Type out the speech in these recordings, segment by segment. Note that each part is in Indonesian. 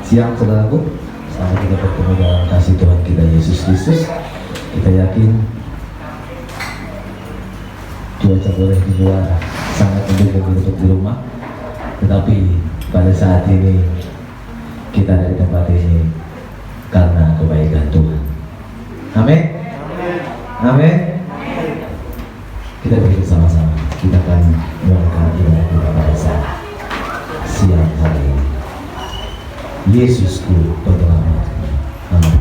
Siang saudaraku, selamat kita bertemu dalam kasih Tuhan kita Yesus Kristus. Kita yakin cuaca boleh di luar sangat mendukung untuk di rumah, tetapi pada saat ini kita ada di tempat ini karena kebaikan Tuhan. Amin. Amin. Kita berdiri sama-sama. Kita akan melakukan ibadah kita pada saat siang hari ini. Yesusku penyelamat. Amin.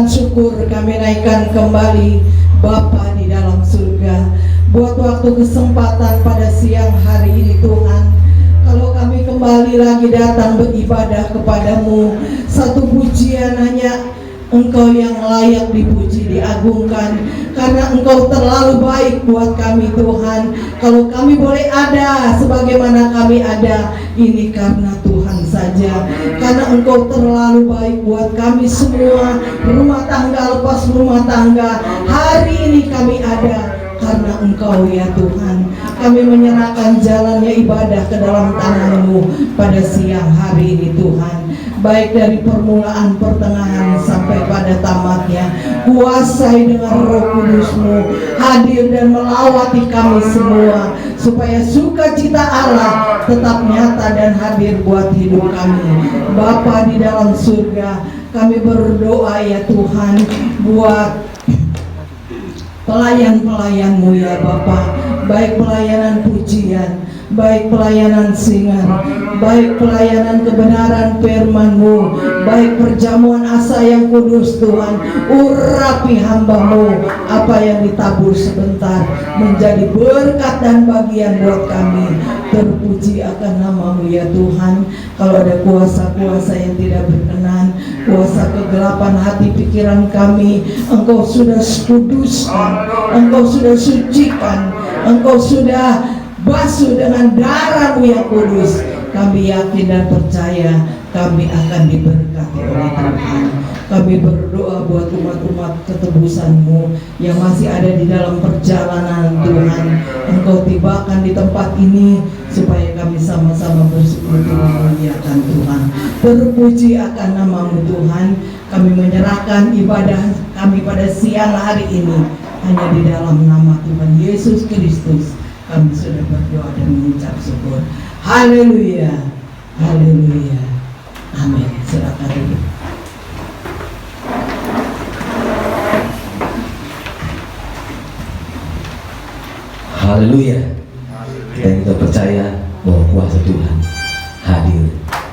syukur, kami naikkan kembali Bapa di dalam surga. Buat waktu kesempatan pada siang hari ini Tuhan, kalau kami kembali lagi datang beribadah kepadamu, satu pujian hanya Engkau yang layak dipuji, diagungkan, karena Engkau terlalu baik buat kami Tuhan. Kalau kami boleh ada sebagaimana kami ada, ini karena Tuhan saja, karena Engkau terlalu baik buat kami semua. Rumah tangga lepas rumah tangga, hari ini kami ada karena Engkau ya Tuhan. Kami menyerahkan jalannya ibadah ke dalam tangan-Mu pada siang hari ini Tuhan, baik dari permulaan, pertengahan sampai pada tamatnya. Kuasai dengan Roh Kudus-Mu, hadir dan melawati kami semua, supaya sukacita Allah tetap nyata dan hadir buat hidup kami. Bapa di dalam surga, kami berdoa ya Tuhan buat pelayan-pelayan-Mu ya Bapa, baik pelayanan pujian, baik pelayanan singan, baik pelayanan kebenaran firman-Mu, baik perjamuan asa yang kudus Tuhan. Urapi hamba-Mu, apa yang ditabur sebentar menjadi berkat dan bagian buat kami. Terpuji akan nama-Mu ya Tuhan. Kalau ada kuasa-kuasa yang tidak berkenan, kuasa kegelapan hati pikiran kami, Engkau sudah kuduskan, Engkau sudah sucikan, Engkau sudah basuh dengan darah-Mu yang kudus. Kami yakin dan percaya kami akan diberkati oleh Tuhan. Kami berdoa buat umat-umat ketebusan-Mu yang masih ada di dalam perjalanan Tuhan. Engkau tibakan di tempat ini supaya kami sama-sama bersekutu memuliakan Tuhan. Terpuji akan nama-Mu Tuhan. Kami menyerahkan ibadah kami pada siang hari ini hanya di dalam nama Tuhan Yesus Kristus. Kami sudah berdoa dan mengucap syukur. Haleluya, haleluya, amin. Silakan duduk. Haleluya. Dan kita percaya bahwa kuasa Tuhan hadir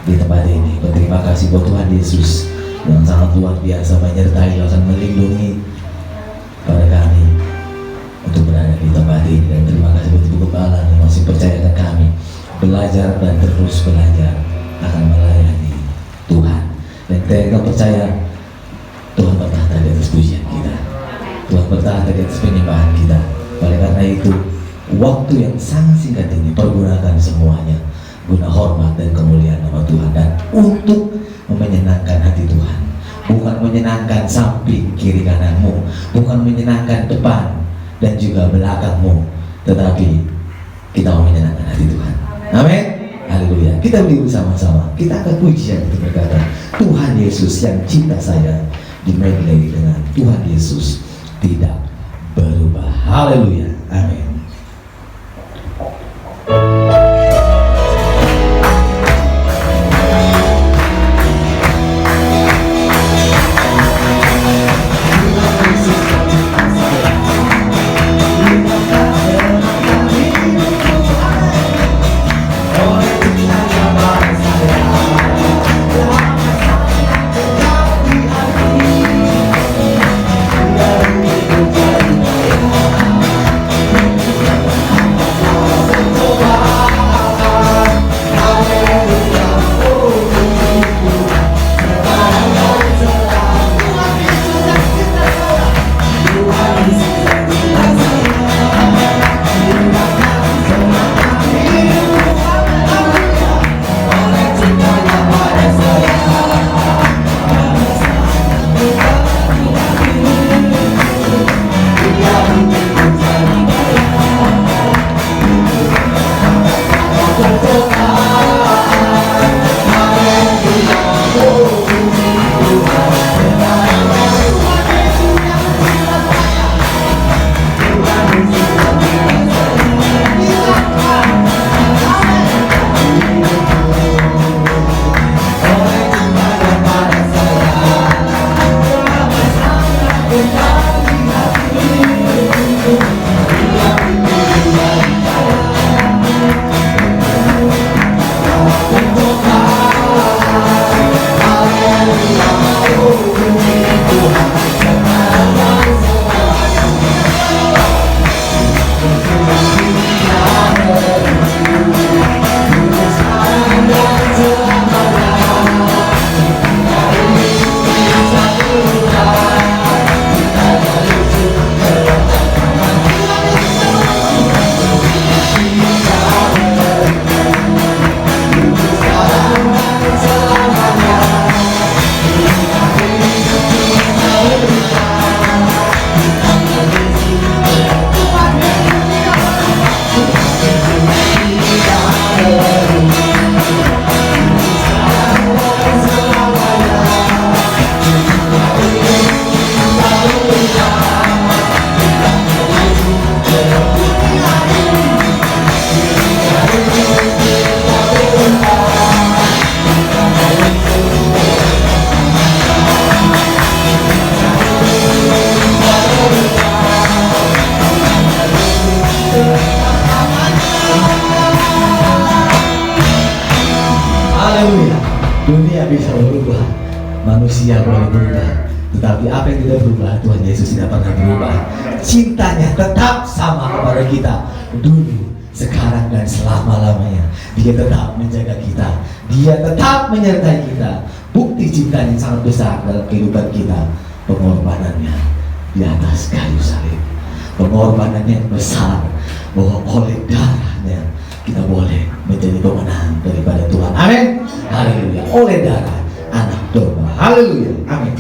di tempat ini. Berterima kasih buat Tuhan Yesus yang sangat luar biasa menyertai dan melindungi pada kami untuk berada di tempat ini. Dan terima kasih buat Ibu Kepala yang masih percayakan kami belajar dan terus belajar akan melayani Tuhan. Dan kita percaya Tuhan bertahta di atas pujian kita, Tuhan bertahta di atas penyembahan kita. Oleh karena itu, waktu yang sangat singkat ini pergunakan semuanya guna hormat dan kemuliaan nama Tuhan, dan untuk menyenangkan hati Tuhan. Bukan menyenangkan samping kiri kananmu, bukan menyenangkan depan dan juga belakangmu, tetapi kita mau menyenangkan hati Tuhan. Amin. Haleluya. Kita berdiri bersama-sama. Kita akan pujian itu berkata, Tuhan Yesus yang cinta saya, dimedley dengan Tuhan Yesus tidak berubah. Haleluya. Amin. bisa berubah, manusia boleh berubah, tetapi apa yang tidak berubah, Tuhan Yesus tidak pernah berubah. Cintanya tetap sama kepada kita dulu, sekarang, dan selama-lamanya. Dia tetap menjaga kita, Dia tetap menyertai kita. Bukti cinta yang sangat besar dalam kehidupan kita, pengorbanannya di atas kayu salib. Pengorbanannya yang besar, bahwa oleh darahnya kita boleh menjadi pemenang daripada Tuhan. Amin. Haleluya. Oleh darah anak domba. Haleluya. Amin.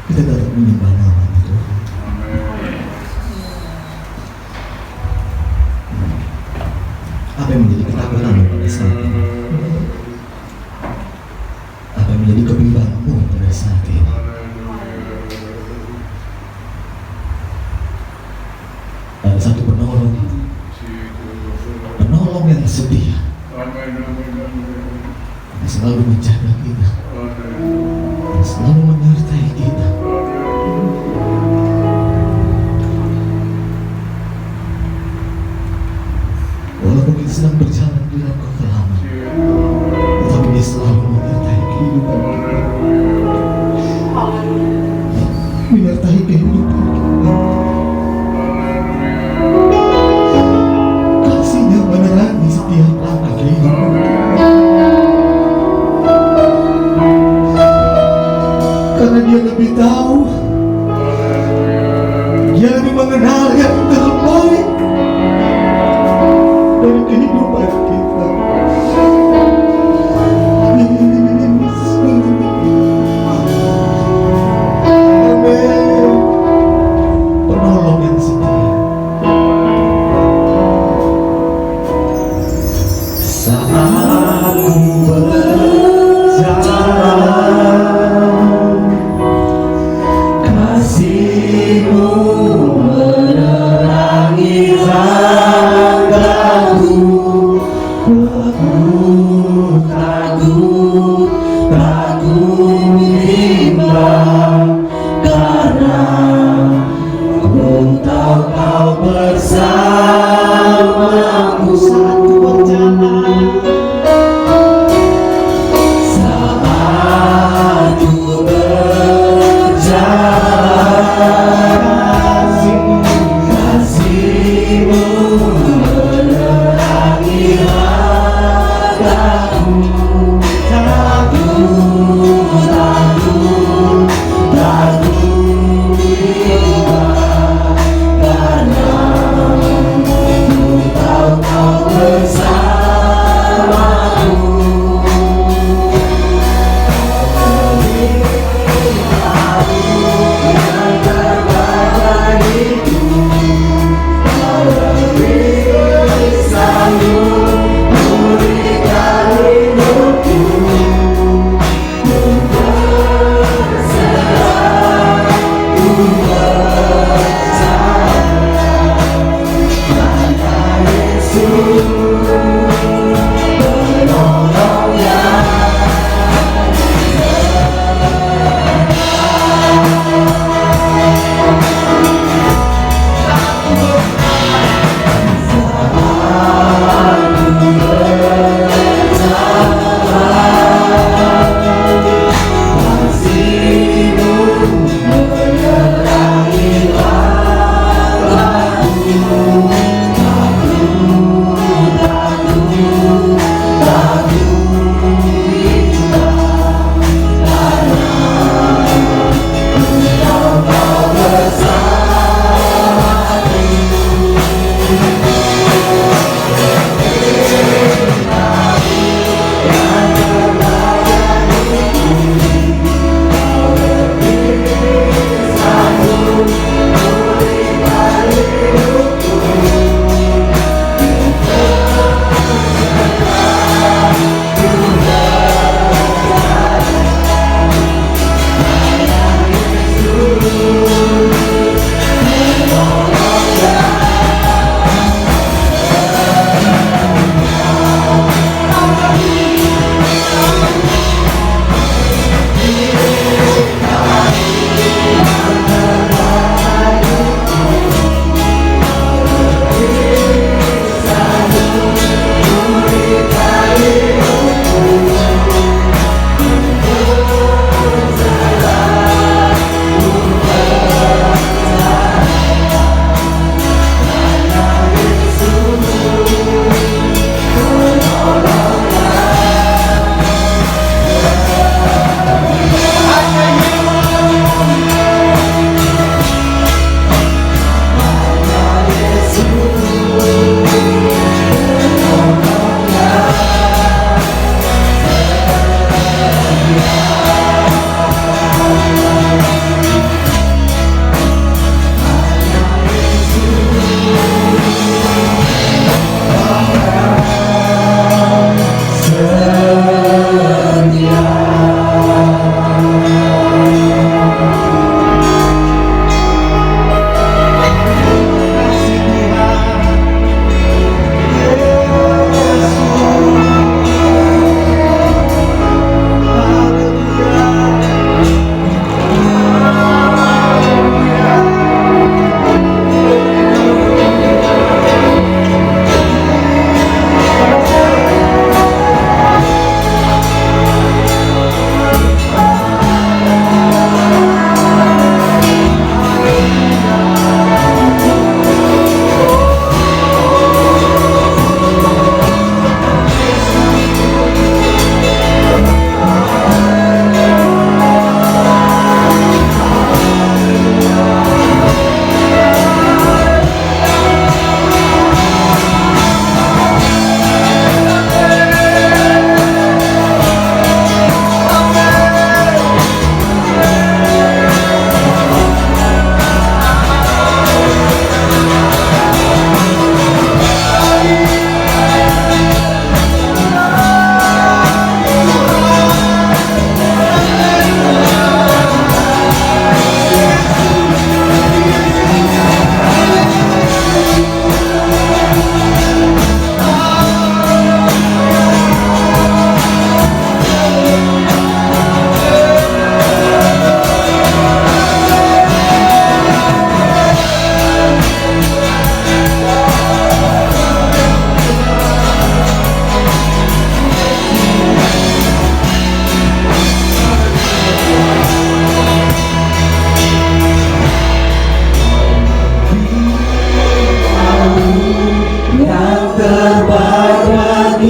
Kita dapat menyembah nama-Mu Tuhan. Apa yang menjadi ketakutanmu pada saat ini? Apa yang menjadi kebimbanganmu pada saat ini? Ada satu penolong yang setia, yang selalu menjaga kita, yang selalu menyertai kita. Walaupun kita sedang berjalan di dalam kekelaman, tetapi Dia selalu menyertai kehidupan kita. Menyertai kehidupan kita. Kasih-Nya menerangi setiap langkah kehidupan kita. Karena Dia lebih tahu, Dia lebih mengenal yang terbaik dari kehidupan kita. Amin. Penolong yang setia. Saat ku berjalan, kasih-Mu menerangi langkahku. Aku takut bimbang, karena ku tahu Kau bersamaku saat ku berjalan. Saat ku berjalan, kasih-Mu menerangi langkahku. Takut bimbang, karena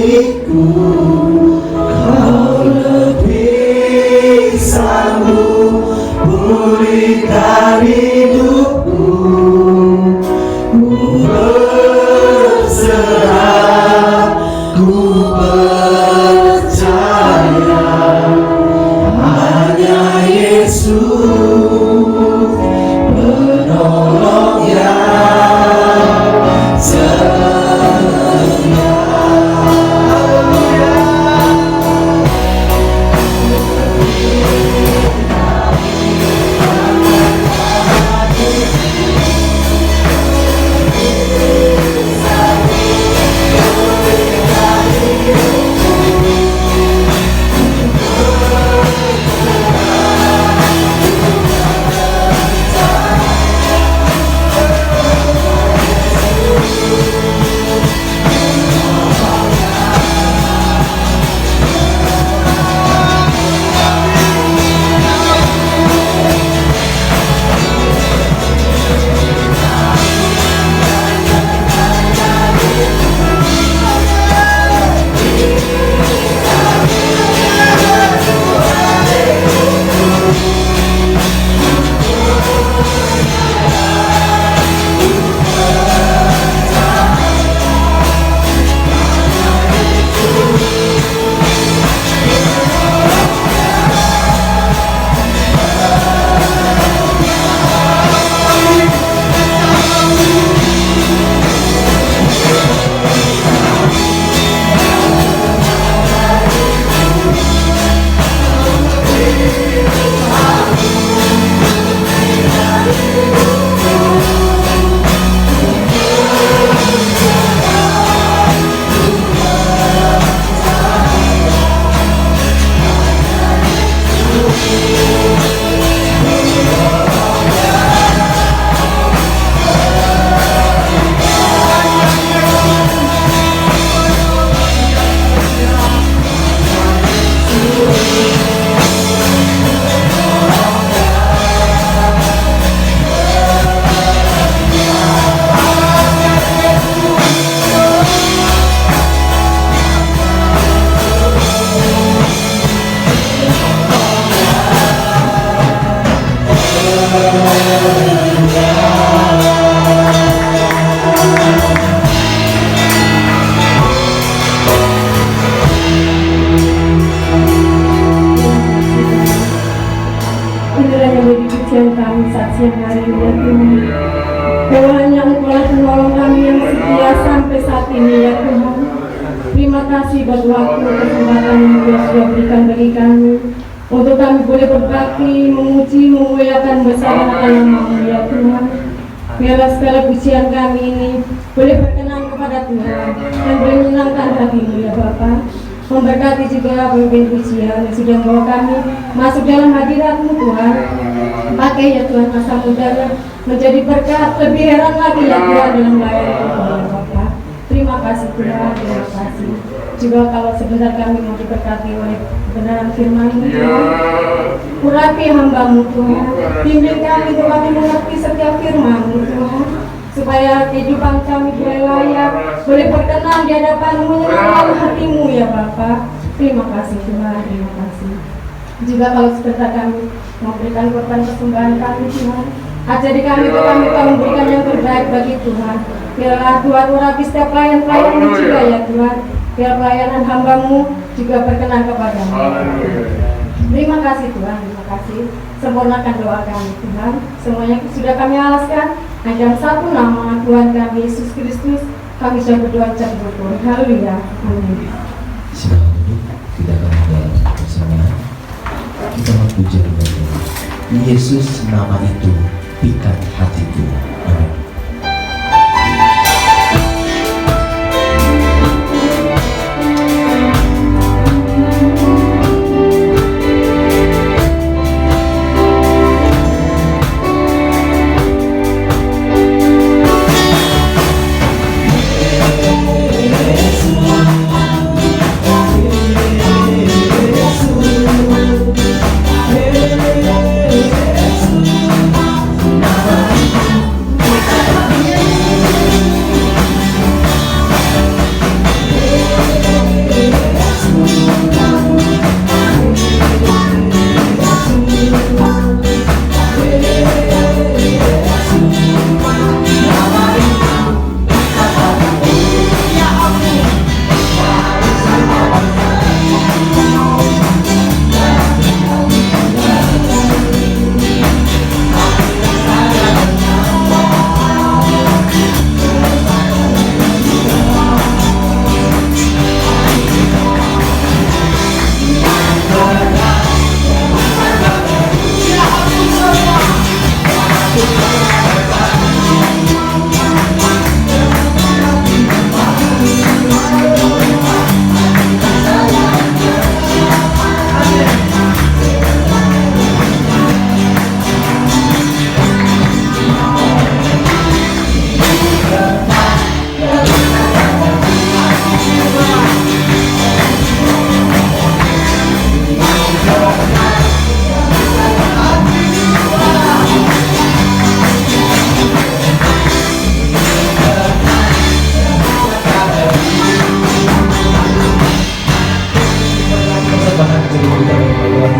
milikku, kau lebih sanggup pulihkan hidupku. Ku berserah, ku percaya, hanya Yesus penolong yang setia. Inilah yang menjadi pujian kami saat siang hari ini ya Tuhan. Bahwa hanya Engkau penolong kami yang setia sampai saat ini ya Tuhan. Terima kasih buat waktu kesempatan yang Tuhan sudah berikan bagi kami untuk kami boleh berbakti, memuji, memuliakan bersama nama-Mu ya Tuhan. Biarlah segala pujian kami ini boleh berkenan kepada Tuhan dan boleh menyenangkan hati-Mu ya Bapa. Memberkati juga pemimpin pujian yang sudah membawa kami masuk dalam hadirat-Mu Tuhan. Pakai ya Tuhan masa mudanya menjadi berkat, lebih heran lagi ya Tuhan dalam layanan Tuhan Bapa. Terima kasih Tuhan, terima kasih. Juga kalau sebentar kami mau diberkati oleh kebenaran firman-Mu Tuhan. Urapi hamba-Mu Tuhan, bimbing kami untuk kami mengerti setiap firman-Mu Tuhan, supaya kehidupan kami boleh layak, boleh berkenan di hadapan-Mu, menyenangkan hati-Mu ya Bapa. Terima kasih Tuhan, terima kasih. Juga kalau sebentar kami memberikan korban persembahan kami Tuhan, ajari kami untuk kami memberikan yang terbaik bagi Tuhan. Biarlah Tuhan urapi setiap pelayan-pelayan-Mu juga ya Tuhan. Biar pelayanan hamba-Mu juga berkenan kepada-Mu. Terima kasih Tuhan, terima kasih. Sempurnakan doa kami Tuhan. Semuanya sudah kami alaskan. Dalam satu nama Tuhan kami Yesus Kristus, kami sudah berdoa ucap syukur. Haleluya. Amin. Silakan duduk, tidak akan ada bersama. Kita memuji kepada Yesus, nama itu pikat hatiku. Amin. Yesus,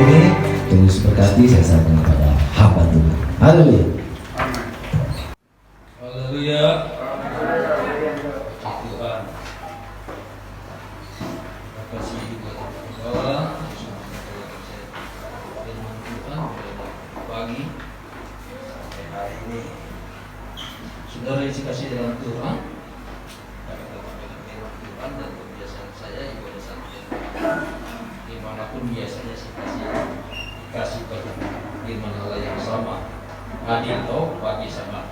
ini. Terus berkati, saya serahkan kepada hamba Tuhan. Haleluya. Haleluya. Tuhan. Terima kasih buat Allah. Firman Tuhan pagi hari ini. Saudara yang dikasihi dalam Tuhan, firman Tuhan dan kebiasaan saya ibadah sampai dimanapun biasanya saya kasih firman Allah yang sama, hadir toh pagi sama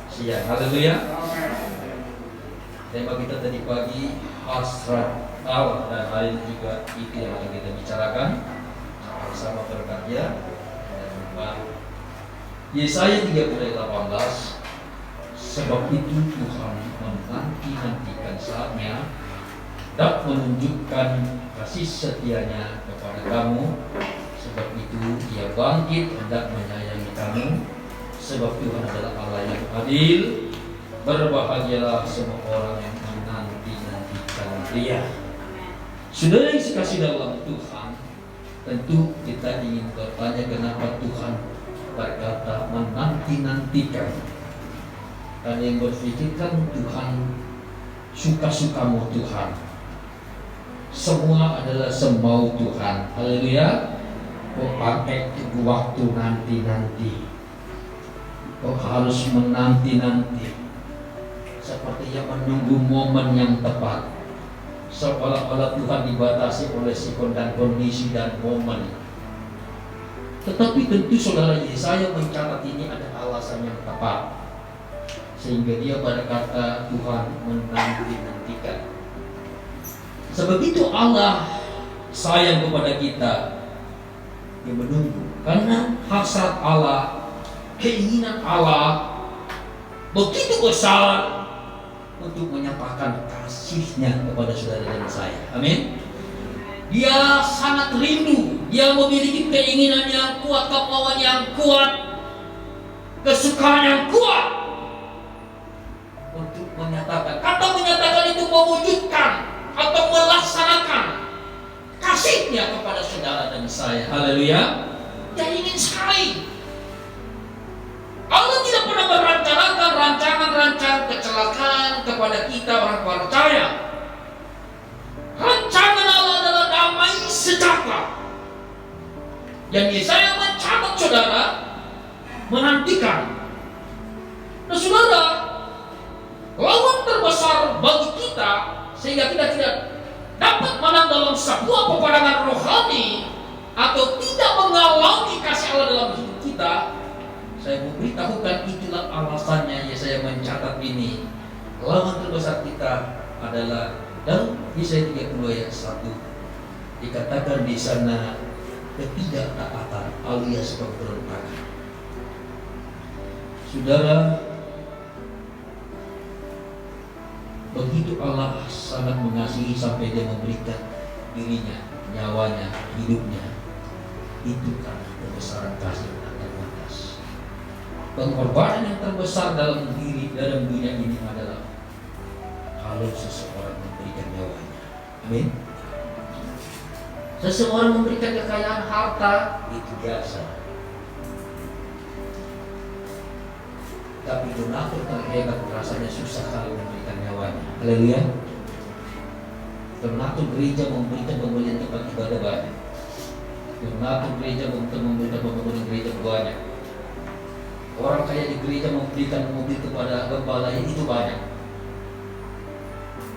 siang. Haleluya. Tema kita tadi pagi hasrat Allah, dan hari ini juga itu yang akan kita bicarakan bersama berkarya. Yesaya 30:18, sebab itu Tuhan menanti-nantikan saatnya dan menunjukkan kasih setianya kepada kamu. Sebab itu Dia bangkit hendak menyayangi kamu. Sebab Tuhan adalah Allah yang adil. Berbahagialah semua orang yang menanti-nantikan Dia. Saudara yang dikasihi dalam Tuhan, tentu kita ingin bertanya kenapa Tuhan berkata menanti-nantikan. Dan yang berpikirkan Tuhan suka-sukamu Tuhan. Semua adalah semau Tuhan. Haleluya. Kok pakai waktu nanti-nanti, kok harus menanti-nanti, seperti yang menunggu momen yang tepat, seolah-olah Tuhan dibatasi oleh sikon dan kondisi dan momen. Tetapi tentu saudara, Yesaya mencatat ini ada alasan yang tepat, sehingga dia berkata Tuhan menanti-nantikan. Sebab itu Allah sayang kepada kita. Dia menunggu karena hasrat Allah, keinginan Allah begitu besar untuk menyatakan kasih-Nya kepada saudara dan saya. Amin. Dia sangat rindu, dia memiliki keinginan yang kuat, kemauan yang kuat, kesukaan yang kuat untuk menyatakan, atau menyatakan itu mewujudkan atau melaksanakan kasih-Nya kepada saudara dan saya. Haleluya. Dia ingin sekali. Allah tidak pernah merencanakan rancangan-rancangan kecelakaan kepada kita orang percaya. Rancangan Allah adalah damai sejahtera. Yang Yesaya mencatat saudara, menantikan. Nah saudara, lawan terbesar bagi kita sehingga kita tidak dapat menang dalam sebuah peperangan rohani atau tidak mengalami kasih Allah dalam hidup kita, saya memberitahukan itulah alasannya Yesaya mencatat ini. Lawan terbesar kita adalah dalam Yesaya 30 ayat 1 dikatakan di sana ketidaktaatan alias pemberontakan. Saudara, begitu Allah sangat mengasihi sampai Dia memberikan dirinya, nyawanya, hidupnya, itu karena kebesaran kasih yang terbatas. Pengorbanan yang terbesar dalam dunia ini adalah kalau seseorang memberikan nyawanya. Amin. Seseorang memberikan kekayaan harta itu biasa. Tapi munafik terhebat rasanya susah kalau memberikan nyawanya. Haleluya. Termasuk gereja memberikan pembelian tempat ibadah banyak. Termasuk gereja memberikan pembangunan gereja banyak. Orang kaya di gereja memberikan mobil kepada gembala itu banyak.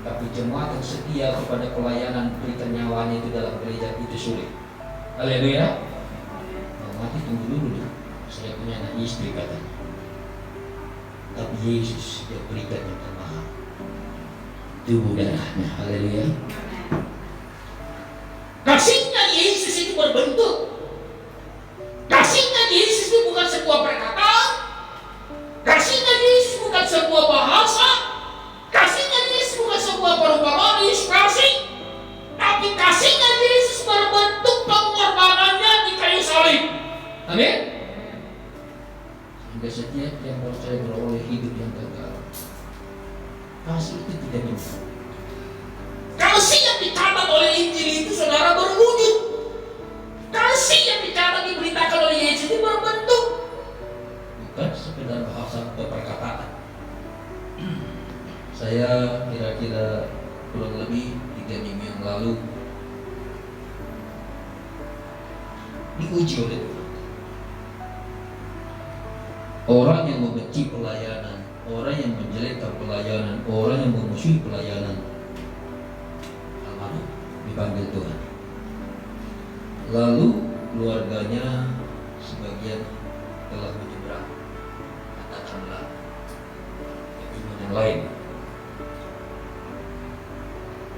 Tapi jemaat yang setia kepada pelayanan berikan nyawanya itu dalam gereja itu sulit. Haleluya. Mati tunggu dulu nih. Saya punya anak istri katanya. Tapi Yesus dia berikan yang termahal, tubuh darahnya. Haleluya. Kasihnya Yesus itu berbentuk. Kasihnya Yesus itu bukan sebuah perkataan. Kasihnya Yesus bukan sebuah bahasa. Kasihnya Yesus bukan sebuah perumpamaan ilustrasi. Tapi kasihnya Yesus berbentuk pengorbanannya di kayu salib. Amin. Sehingga setiap yang percaya beroleh hidup yang kekal. Kasih itu tidak bisa. Kasih yang dicatat oleh Injil itu saudara berwujud. Kasih yang kurang lebih 3 minggu yang lalu diuji oleh Tuhan. Orang yang membenci pelayanan, orang yang menjelekkan pelayanan, orang yang memusuhi pelayanan, almarhum dipanggil Tuhan. Lalu keluarganya sebagian telah menyeberang, katakanlah iman yang lain.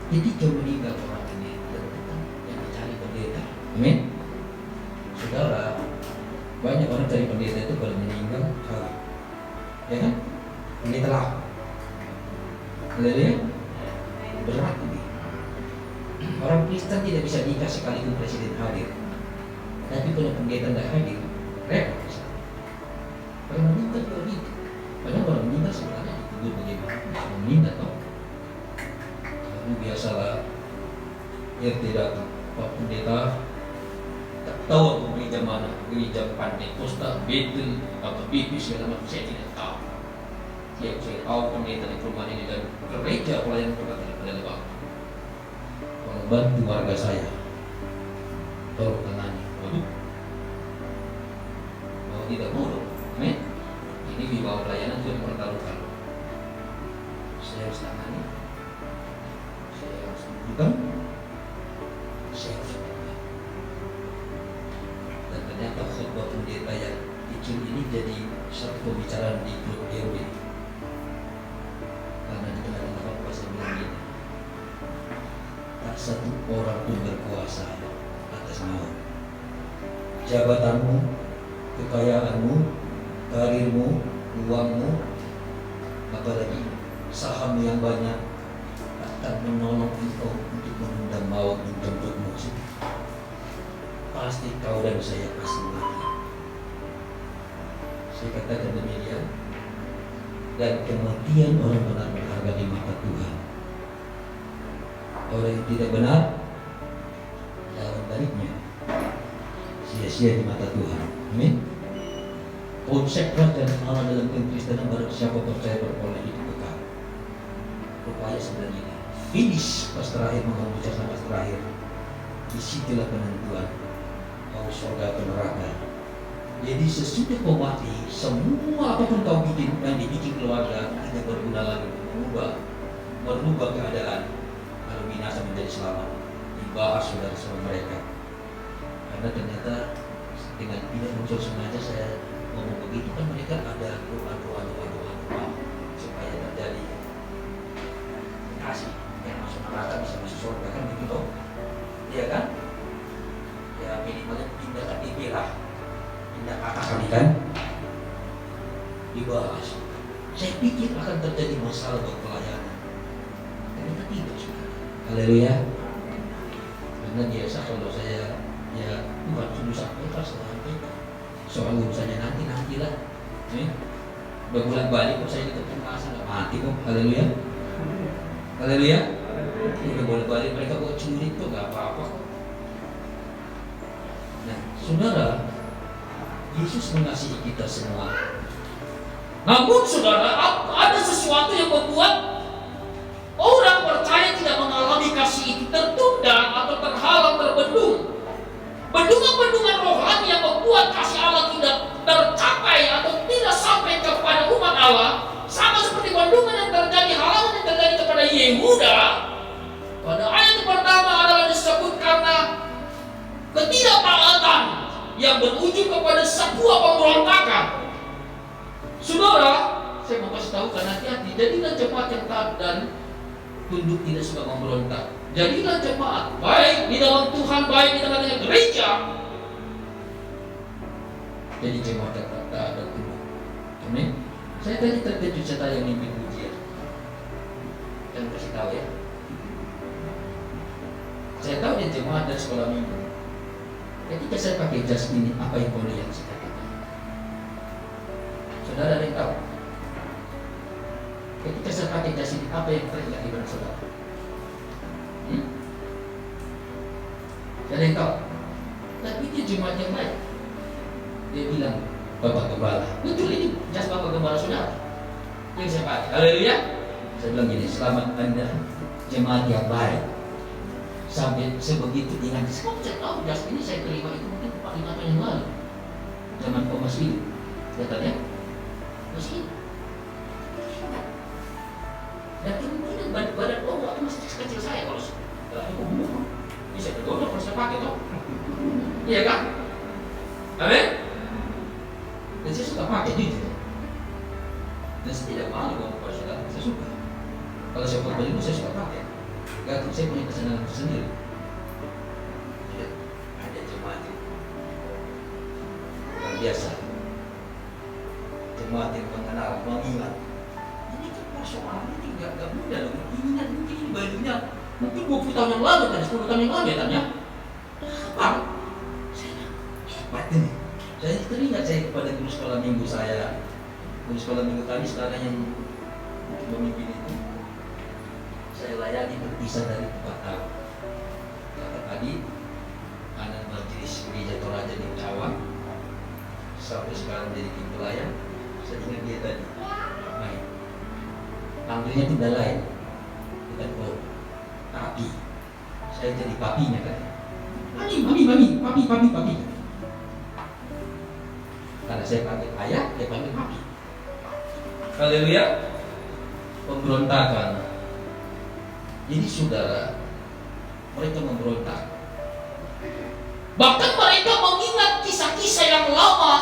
Ketika meninggal orang ini, tetap yang dicari pendeta. Amin. Saudara, banyak orang cari pendeta itu kalau meninggal kawin, ya kan? Pendeta lah, haleluya, berat ini. Orang Kristen tidak bisa nikah sekalipun presiden hadir, tapi kalau pendeta tidak hadir, repot. Kalau meninggal kalau gitu, padahal orang meninggal sebenarnya dikubur bagaimana? Bisa meninggal toh. Lalu biasalah, ya tidak Pak Pendeta tak tahu aku gereja mana, gereja Pantekosta, Betel, atau Bibis, segala macam, saya tidak tahu. Saya tahu pendeta di perumahan ini dan gereja pelayan perkataan pada Lebak. Kalau bantu warga saya, tolong tangani. Waduh, mau tidak bodoh, amin. Ini di bawah pelayanan sudah mempertaruhkan. Saya harus tangani, saya harus bukan, saya harus tangani. Dan ternyata khotbah pendeta yang kecil ini jadi satu pembicaraan di grup DOB. Karena di tengah-tengah apa saya bilang gini, tak satu orang pun berkuasa atas maut. Jabatanmu, kekayaanmu, karirmu, uangmu, apalagi sahammu yang banyak akan menolong engkau untuk menunda maut menjemputmu. Pasti kau dan saya pasti mati. Saya katakan demikian. Dan kematian orang benar berharga di mata Tuhan. Orang yang tidak benar, lawan baliknya sia-sia di mata Tuhan. Amin. Konsep kerajaan Allah dalam kekristenan barang siapa percaya beroleh hidup kekal. Rupanya sebenarnya ini finish pas terakhir, menghembuskan nafas terakhir. Disitulah penentuan mau surga atau neraka. Jadi sesudah kau mati, semua apapun kau bikin dan dibikin keluarga tidak berguna lagi, merubah keadaan. Kalau binasa menjadi selamat, dibahas saudara-saudara mereka. Karena ternyata dengan tidak muncul sengaja saya ngomong begitu, kan mereka ada doa supaya terjadi kasih yang masuk neraka bisa masuk surga, kan begitu, iya kan? Ya minimalnya tindakan dipilah, tindak katakan kan dibahas. Saya pikir akan terjadi masalah buat pelayanan, ternyata tidak. Haleluya. Karena biasa kalau saya ya Tuhan sudah sampaikan soal urusannya nantilah. Berbulan balik kok saya ketemu masa nggak mati kok. Haleluya. Haleluya. Udah boleh balik mereka kok curi tuh nggak apa-apa kok. Nah, saudara, Yesus mengasihi kita semua. Namun saudara, ada sesuatu yang membuat orang percaya tidak mengalami kasih itu tertunda atau terhalang, terbendung. Bendungan-bendungan rohani yang membuat kasih Allah tidak tercapai atau tidak sampai kepada umat Allah, sama seperti bendungan yang terjadi, halangan yang terjadi kepada Yehuda. Pada ayat pertama adalah disebut karena ketidaktaatan yang berujung kepada sebuah pemberontakan. Saudara, saya mau kasih tahu karena hati-hati, jadilah jemaat yang taat dan tunduk, tidak suka memberontak. Jadilah jemaat baik di dalam Tuhan, baik di tengah-tengah gereja. Jadi jemaat yang taat dan tunduk. Amin. Saya tadi terkejut, saya tanya mimpi ujian. Dan kasih tahu ya. Saya tahu dia jemaat dan sekolah minggu. Ketika saya pakai jas ini, apa yang kau lihat saya katakan? Saudara ada yang tahu? Ketika saya pakai jas ini, apa yang terlihat di benak saudara? Ada yang tahu? Tapi dia jemaat yang baik. Dia bilang, Bapak Gembala, betul ini jas Bapak Gembala saudara yang saya pakai. Haleluya. Saya bilang gini, selamat Anda jemaat yang baik. Sampai sebegitu ingat, saya tahu jas ini saya terima itu mungkin 4-5 tahun yang lalu, zaman kau masih hidup, katanya masih hidup. Dan kemungkinan badan kau waktu masih kecil saya kalau bisa berdonor kalau saya pakai toh, iya kan? Amin. Dan saya suka pakai jujur. Dan saya tidak malu kalau kepada saudara, saya suka. Kalau saya buat baju saya suka pakai. Gak, saya punya kesenangan tersendiri. Ada jemaat yang luar biasa, jemaat yang mengenal, mengingat. Ini kan persoalan ini gak mudah loh. Mengingat mungkin ini bajunya mungkin 20 tahun yang lalu dan 10 tahun yang lalu ya tanya. Apa? Saya hebat ini. Saya teringat saya kepada guru sekolah minggu saya. Guru sekolah minggu kami sekarang yang memimpin itu, saya layani berpisah dari 4 tahun. Kata tadi, anak majelis gereja Toraja di Cawang, sampai sekarang jadi tim pelayan. Saya ingat dia tadi, main. Panggilnya itu udah lain, bukan papi. Saya jadi papinya kan. Mami, papi. Karena saya panggil ayah, dia panggil papi. Haleluya. Pemberontakan. Jadi saudara, mereka memberontak. Bahkan mereka mengingat kisah-kisah yang lama.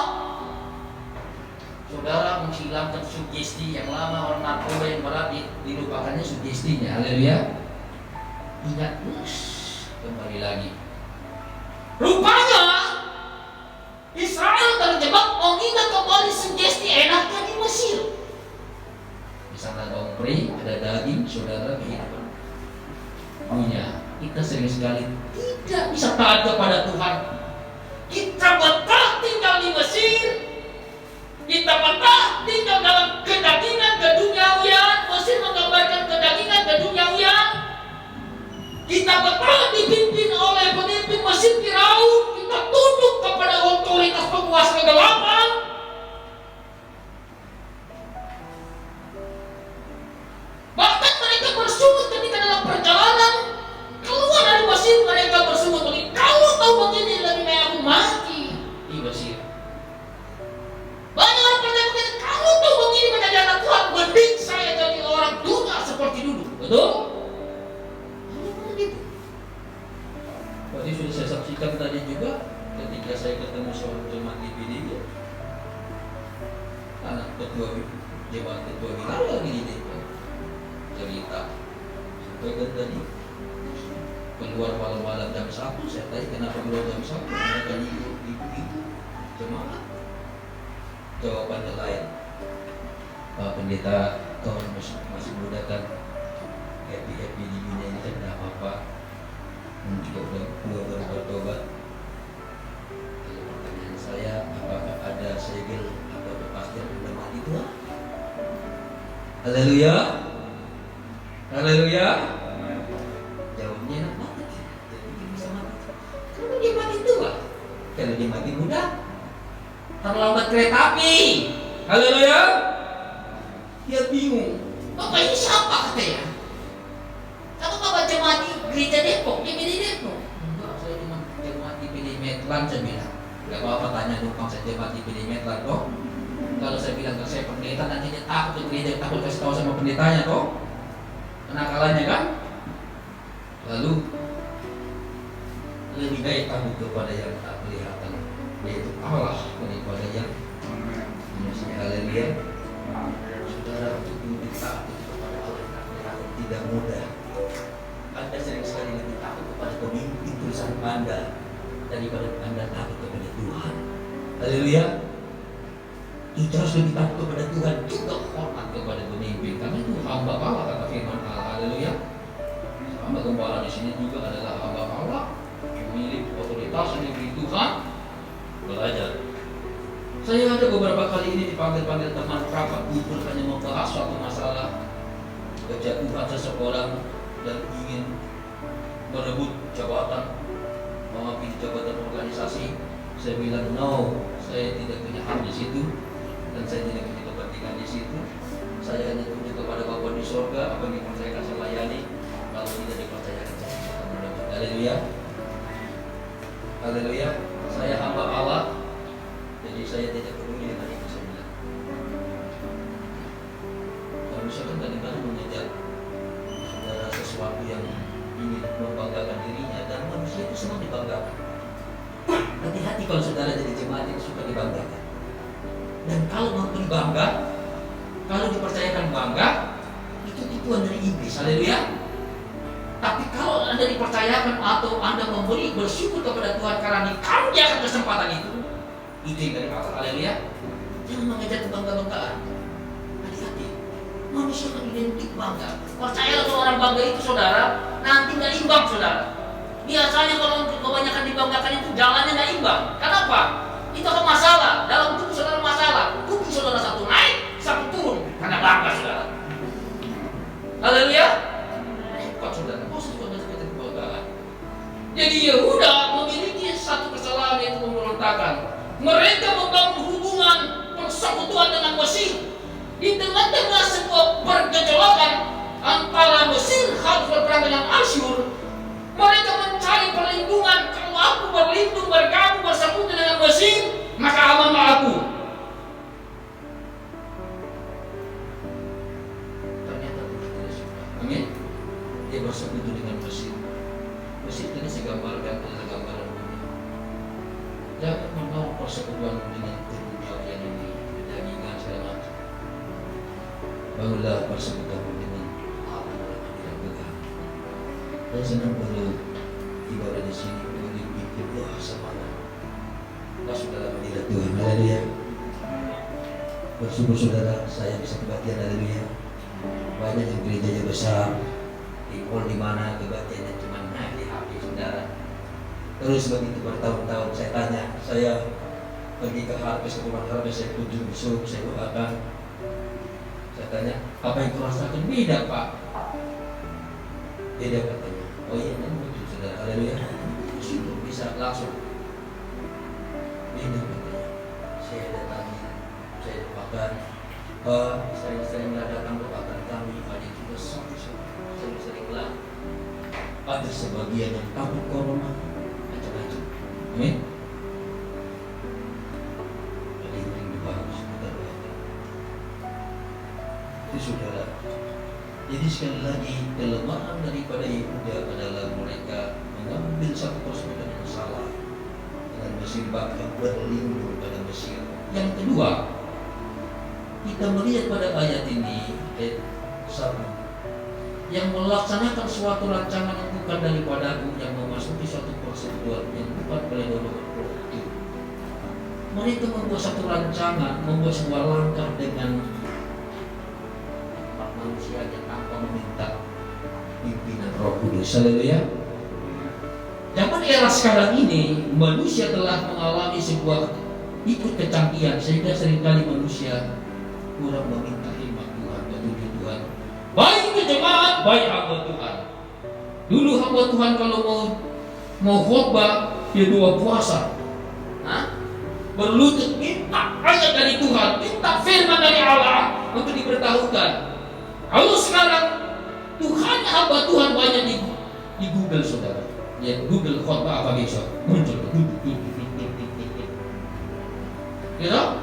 Saudara menghilangkan sugesti yang lama, orang narkoba yang berat dilupakannya sugestinya. Haleluya. Ingat terus, kembali lagi. Rupanya Israel terjebak mengingat kembali sugesti enaknya di Mesir. Di sana ada omri, ada daging, saudara kehidupan punya. Kita sering sekali tidak bisa taat kepada Tuhan. Kita betah tinggal di Mesir. Kita betah tinggal dalam kedagingan, keduniawian. Mesir menggambarkan kedagingan, keduniawian. Kita betah dipimpin oleh pemimpin Mesir Firaun. Kita tunduk kepada otoritas penguasa kegelapan. Bahkan mereka bersungut ketika dalam perjalanan keluar dari Mesir, mereka bersungut begini, kalau tahu begini lebih baik aku mati di Mesir. Banyak orang percaya begini, kalau tahu begini menjadi anak Tuhan, mending saya jadi orang dunia seperti dulu. Betul? Begitu. Tadi sudah saya saksikan tadi juga ketika saya ketemu seorang jemaat di PDB, anak ketua jemaat ketua wilayah lagi di DP cerita sampai tadi keluar malam-malam jam 1. Saya tanya kenapa keluar jam 1, mereka ibu itu jemaat. Jawabannya lain, Pak Pendeta, kau masih muda kan, happy di dunia ini kan, tidak apa-apa, juga udah bertobat. Lalu pertanyaan saya, apakah ada segel atau kepastian sudah mati Tuhan? Haleluya. Haleluya. Jawabnya enak banget. Jadi bisa mati. Kalau dia mati tua, kalau dia mati muda, terlambat kereta api. Haleluya. Dia bingung. Bapak ini siapa katanya? Kamu bapak jemaat di gereja Depok, di PD Depok. Enggak, saya cuma jemaat di PD Metlan, saya bilang. Gak apa-apa, tanya numpang saya jemaat di PD Metlan kok. Kalau saya bilang ke saya pendeta, nanti dia takut ke gereja, takut kasih tahu sama pendetanya kok. Kenakalannya kan? Lalu lebih baik takut kepada yang tak kelihatan, yaitu Allah, daripada yang manusia. Haleluya. Saudara, untuk takut kepada Allah yang tak kelihatan tidak mudah. Anda sering sekali lebih takut kepada pemimpin perusahaan Anda daripada Anda takut kepada Tuhan. Haleluya. Kita harus lebih takut kepada Tuhan, juga hormat kepada pemimpin, karena itu hamba Allah, kata firman Allah. Haleluya. Hamba gembala di sini juga adalah hamba Allah, memiliki otoritas yang diberi Tuhan. Belajar. Saya ada beberapa kali ini dipanggil teman rapat kubur hanya membahas suatu masalah kejatuhan seseorang dan ingin merebut jabatan, mengambil jabatan organisasi. Saya bilang no, saya tidak punya hak di situ dan saya tidak punya kepentingan di situ. Saya hanya tunjuk kepada Bapa di surga apa yang dipercayakan saya layani. Kalau Haleluya. Haleluya. Saya hamba Allah, jadi saya tidak peduli dengan itu saya bilang. Kalau misalkan kadang-kadang mengejar saudara sesuatu yang ingin membanggakan dirinya, dan manusia itu senang dibanggakan. Hati-hati kalau saudara jadi jemaat yang suka dibanggakan. Dan kalau memberi bangga, kalau dipercayakan bangga, itu tipuan dari iblis. Haleluya. Tapi kalau Anda dipercayakan atau Anda memberi bersyukur kepada Tuhan karena dikaruniakan kesempatan itu yang dari Allah. Haleluya. Jangan mengejar kebangga-banggaan. Hati-hati. Manusia kan identik bangga. Percayalah kalau orang bangga itu saudara, nanti nggak imbang saudara. Biasanya kalau kebanyakan dibanggakan itu jalannya nggak imbang. Kenapa? Itu apa masalah? Dalam tubuh saudara masalah. Tubuh saudara satu naik, satu turun karena bangga saudara. Haleluya. Repot saudara. Jadi Yehuda memiliki satu kesalahan, yaitu memberontakan. Mereka membangun hubungan persekutuan dengan Mesir. Di tengah-tengah sebuah pergejolakan antara Mesir harus berperang dengan Asyur, mereka mencari perlindungan. Kalau aku berlindung, bergabung, bersekutu dengan Mesir, maka amanlah aku. Ternyata tidak suka. Amin. Dia bersekutu dengan Mesir. Mesir ini saya gambarkan adalah gambaran dunia. Jangan membawa persekutuan dengan keduniaan ini, kedagingan segala macam. Bangunlah persekutuan dengan Allah yang dilakukan. Dan senang perlu ibadah di sini perlu dipikir doa semangat. Nah, saudara melihat Tuhan, haleluya. Bersyukur saudara, saya bisa kebaktian, haleluya. Banyak yang gerejanya besar, di mall di mana kebaktiannya cuma di HP saudara. Terus begitu bertahun-tahun saya tanya, saya pergi ke Harvest, ke rumah Harvest, saya kunjung besok, saya doakan. Saya tanya, apa yang kau rasakan? Beda Pak. Beda katanya. Oh iya, ini betul saudara, haleluya. Syukur bisa langsung. Beda katanya. Saya datangi, saya doakan. Sering-seringlah datang doakan kami. Ada juga sering-seringlah. Ada sebagian yang takut corona, macam-macam. Amin. Ada yang rindu bagus, kita doakan. Itu saudara. Jadi sekali lagi kelemahan daripada Yehuda adalah mereka mengambil satu persekutuan yang salah dengan Mesir, bahkan berlindung pada Mesir. Yang kedua, kita melihat pada ayat ini ayat 1, yang melaksanakan suatu rancangan yang bukan daripadaku, yang memasuki suatu persekutuan yang bukan oleh doa itu. Mereka membuat satu rancangan, membuat sebuah langkah dengan manusia yang tanpa meminta pimpinan Roh Kudus. Haleluya. Zaman era sekarang ini manusia telah mengalami sebuah ikut kecanggihan sehingga seringkali manusia kurang meminta khidmat Tuhan, petunjuk Tuhan. Baik jemaat, baik hamba Tuhan. Dulu hamba Tuhan kalau mau khotbah dia doa puasa, berlutut minta ayat dari Tuhan, minta firman dari Allah untuk diberitahukan. Kalau sekarang Tuhan hamba Tuhan banyak di Google saudara. Ya Google khotbah apa besok muncul ya,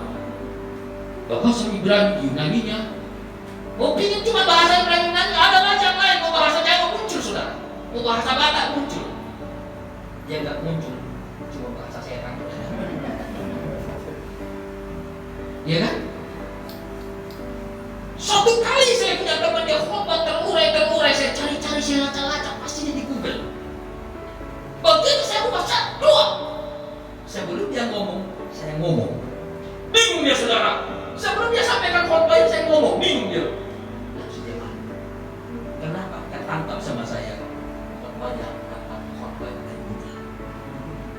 bahasa Ibrani Yunaninya. Mau pingin cuma bahasa Ibrani Yunani, ada macam lain. Mau bahasa Jawa muncul saudara, mau bahasa Batak muncul. Dia nggak muncul, cuma bahasa setan. Iya kan? Suatu kali saya punya teman dia khotbah terurai, saya cari-cari, saya lacak-lacak, pastinya di Google. Begitu saya baca doa, sebelum dia ngomong, saya ngomong. Bingung dia saudara. Sebelum dia sampaikan khotbah saya ngomong, bingung dia. Langsung dia marah. Kenapa? Ketangkap sama saya. Khotbahnya dari Google.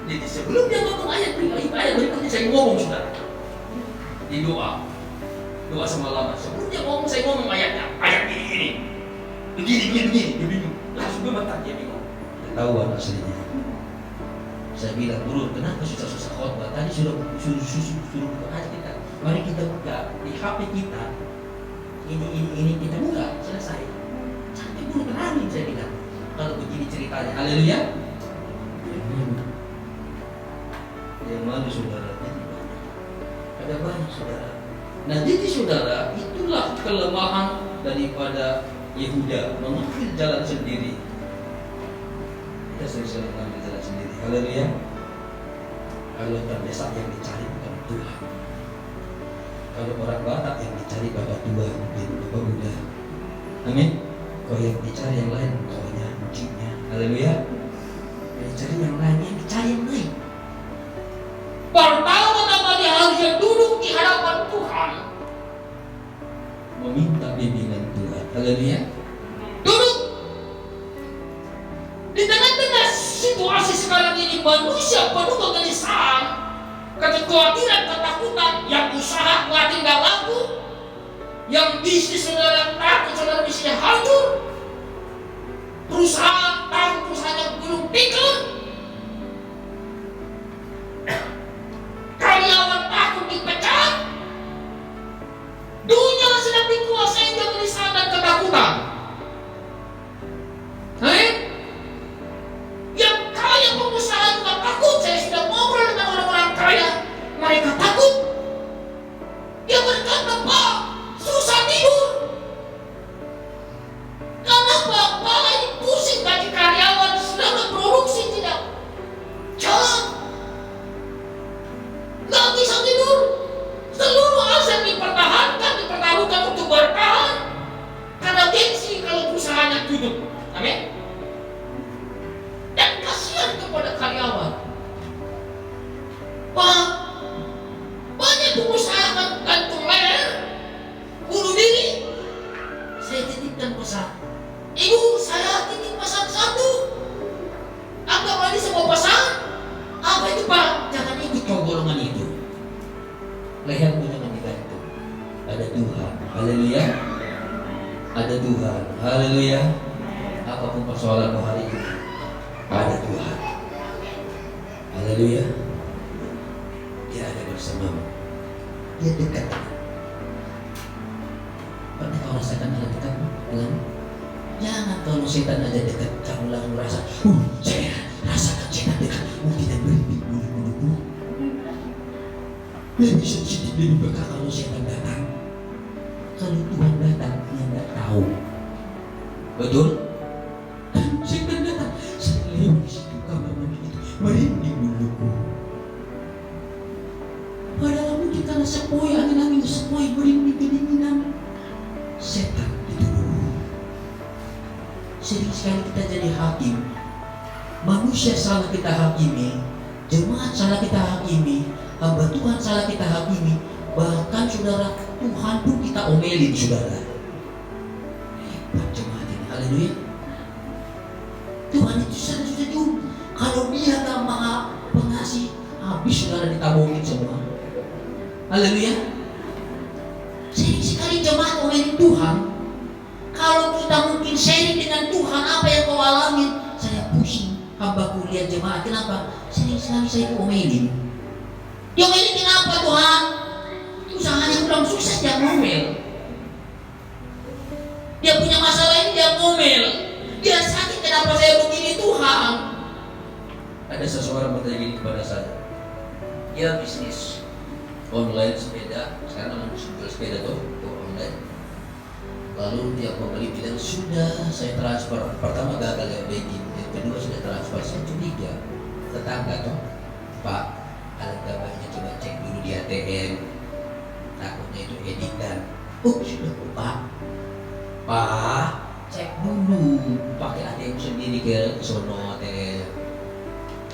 Jadi sebelum dia ngomong ayat berikutnya saya ngomong saudara. Di doa semalaman. Sebelum dia ngomong saya ngomong ayatnya. Ayat ini. Begini. Dia bingung. Langsung gemetar dia bingung. Ketahuan aslinya. Saya bilang, bro, kenapa susah-susah khotbah? Tadi suruh buka aja kita. Mari kita buka di HP kita. Ini kita buka, selesai. Cantik bro, kenalin saya bilang. kalau begini ceritanya. Haleluya. Yang malu saudara, ada banyak saudara. Nah jadi saudara, itulah kelemahan daripada Yehuda, mengambil jalan sendiri. Kita sering-sering mengambil jalan sendiri. Haleluya. Kalau terdesak yang dicari bukan Tuhan. Kalau orang Batak yang dicari Bapak tua, mungkin Bapak muda. Amin. Kalau yang dicari yang lain, kaunya, muciknya. Haleluya. Yang dicari yang lain, yang dicari yang lain. Pertama-tama dia harusnya duduk di hadapan Tuhan, meminta bimbingan Tuhan. Haleluya. Duduk. Di tengah-tengah situasi sekarang ini, manusia penuh kegelisahan, kekhawatiran, ketakutan, yang usaha nggak tinggal laku, yang bisnis saudara takut saudara bisnisnya hancur, perusahaan takut perusahaannya gulung tikar, karyawan takut dipecat, dunia sedang dikuasai kegelisahan dan ketakutan. Yang kaya pengusaha juga takut. Saya sudah ngobrol dengan orang-orang kaya, mereka takut. Dia berkata, Pak, susah tidur. Kenapa? Pak, ini pusing gaji karyawan, sedangkan produksi tidak jalan. Gak bisa tidur. Seluruh aset dipertaruhkan untuk bertahan. Karena gengsi kalau perusahaannya tutup. Amin. Dan kasihan kepada karyawan. Pak, banyak pengusaha akan gantung leher, bunuh diri. Saya titipkan pesan. Ibu, saya titip pesan satu. Anggap lagi semua pesan. Apa itu Pak? Jangan ikut golongan itu. Lehermu jangan digantung. Ada Tuhan. Haleluya. Ada Tuhan. Haleluya. Apapun persoalanmu hari ini, ada Tuhan. Haleluya. Dia ada bersamamu. Dia dekat. Pernah kau rasakan ada dekat dengan? Jangan kalau setan aja dekat, kamu langsung merasa, saya rasakan setan dekat. Tidak berhenti bulu-buluku. Lebih sensitif lebih peka kalau setan datang. Kalau Tuhan datang, dia tidak tahu. Betul? Setan datang, saya lewat di situ kamar mandi itu, merinding buluku. Padahal mungkin karena sepoi, angin-angin sepoi, merinding kedinginan. Setan itu dulu. Sering sekali kita jadi hakim. Manusia salah kita hakimi, jemaat salah kita hakimi, hamba Tuhan salah kita hakimi, bahkan saudara Tuhan pun kita omelin saudara. Hebat jemaat ini, haleluya. Tuhan itu sudah jauh. Kalau dia gak maha pengasih, habis saudara ditabungin semua. Haleluya. Sering sekali jemaat omelin Tuhan. Kalau kita mungkin sharing dengan Tuhan apa yang kau alami, saya pusing. Hambaku lihat jemaat, kenapa? Sering sekali saya diomelin. Diomelin kenapa Tuhan? Usahanya kurang sukses, dia ngomel. Dia punya masalah ini, dia ngomel. Dia sakit, kenapa saya begini Tuhan? Ada seseorang bertanya gini kepada saya. Dia bisnis online sepeda, sekarang mau jual sepeda tuh online. Lalu dia pembeli bilang, sudah saya transfer. Pertama gagal ya banking, yang kedua sudah transfer. Saya curiga, tetangga toh, Pak, alat gambarnya coba cek dulu di ATM, takutnya itu editan. Sudah Pak, cek dulu, pakai ATM sendiri ke sono ATM.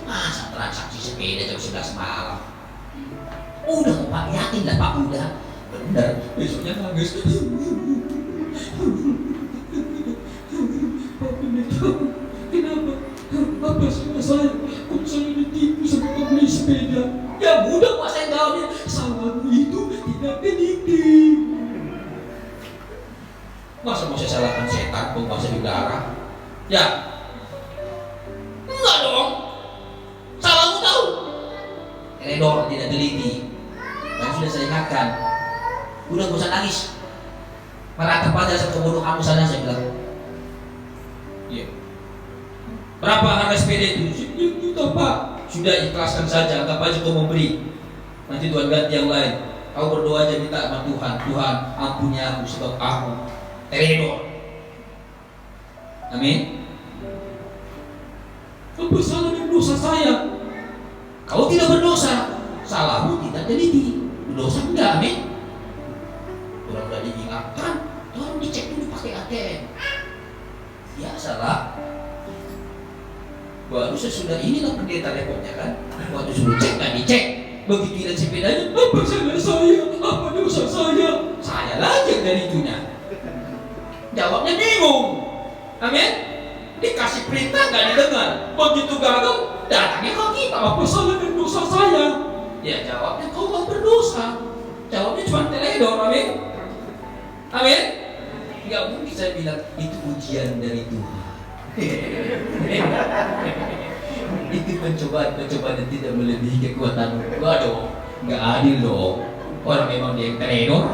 Masa transaksi sepeda jam 11 malam? Udah Pak, yakin lah Pak, udah. Bener, besoknya nangis. Kenapa? Apa salah saya? Kok saya ditipu sama pembeli sepeda? Ya udah Pak, saya jawabnya, salahmu itu tidak teliti. Masa mau saya salahkan setan penguasa udara? Ya, enggak dong. Salahmu tahu. Redor tidak teliti. Dan sudah saya ingatkan, udah gak usah nangis. Meratap pada satu bodoh kamu sana, saya bilang. Iya. Berapa harga sepeda itu? 9 juta Pak. Sudah ikhlaskan saja, anggap aja kau memberi. Nanti Tuhan ganti yang lain. Kau berdoa aja minta sama Tuhan, Tuhan ampuni aku sebab aku teledor. Amin. Apa salah dengan dosa saya? Kau tidak berdosa, salahmu tidak teliti. Berdosa enggak, amin. Kalau udah diingatkan, tolong dicek dulu pakai ATM. Ya salah. Baru sesudah inilah pendeta repotnya kan. Waktu suruh cek nggak dicek. Begitu lihat sepedanya, apa salah saya? Apa dosa saya? Saya lagi yang dari itunya. Jawabnya bingung. Amin. Dikasih perintah nggak didengar. Begitu gagal, datangnya ke kita. Apa salah dan dosa saya? Ya jawabnya kau nggak berdosa. Jawabnya cuma teledor. Amin. Amin. Nggak mungkin saya bilang itu ujian dari Tuhan. Itu pencobaan yang tidak melebihi kekuatan. Waduh, nggak adil dong. Orang memang dia yang teledor.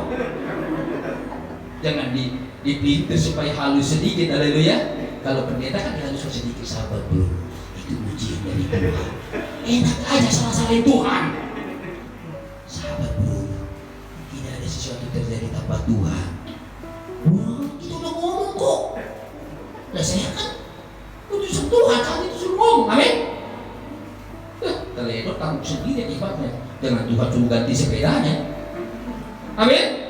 Jangan dipinter supaya halus sedikit, haleluya. Kalau pendeta kan dihaluskan sedikit, sahabat bro. Itu ujian dari Tuhan. Enak aja salah-salahin Tuhan. Sahabat bro, tidak ada sesuatu terjadi tanpa Tuhan. Wah, kita udah ngomong kok. Nah saya kan putusan Tuhan, saat itu suruh ngomong, amin. Teledor tanggung sendiri akibatnya. Dengan Tuhan suruh ganti sepedanya, amin.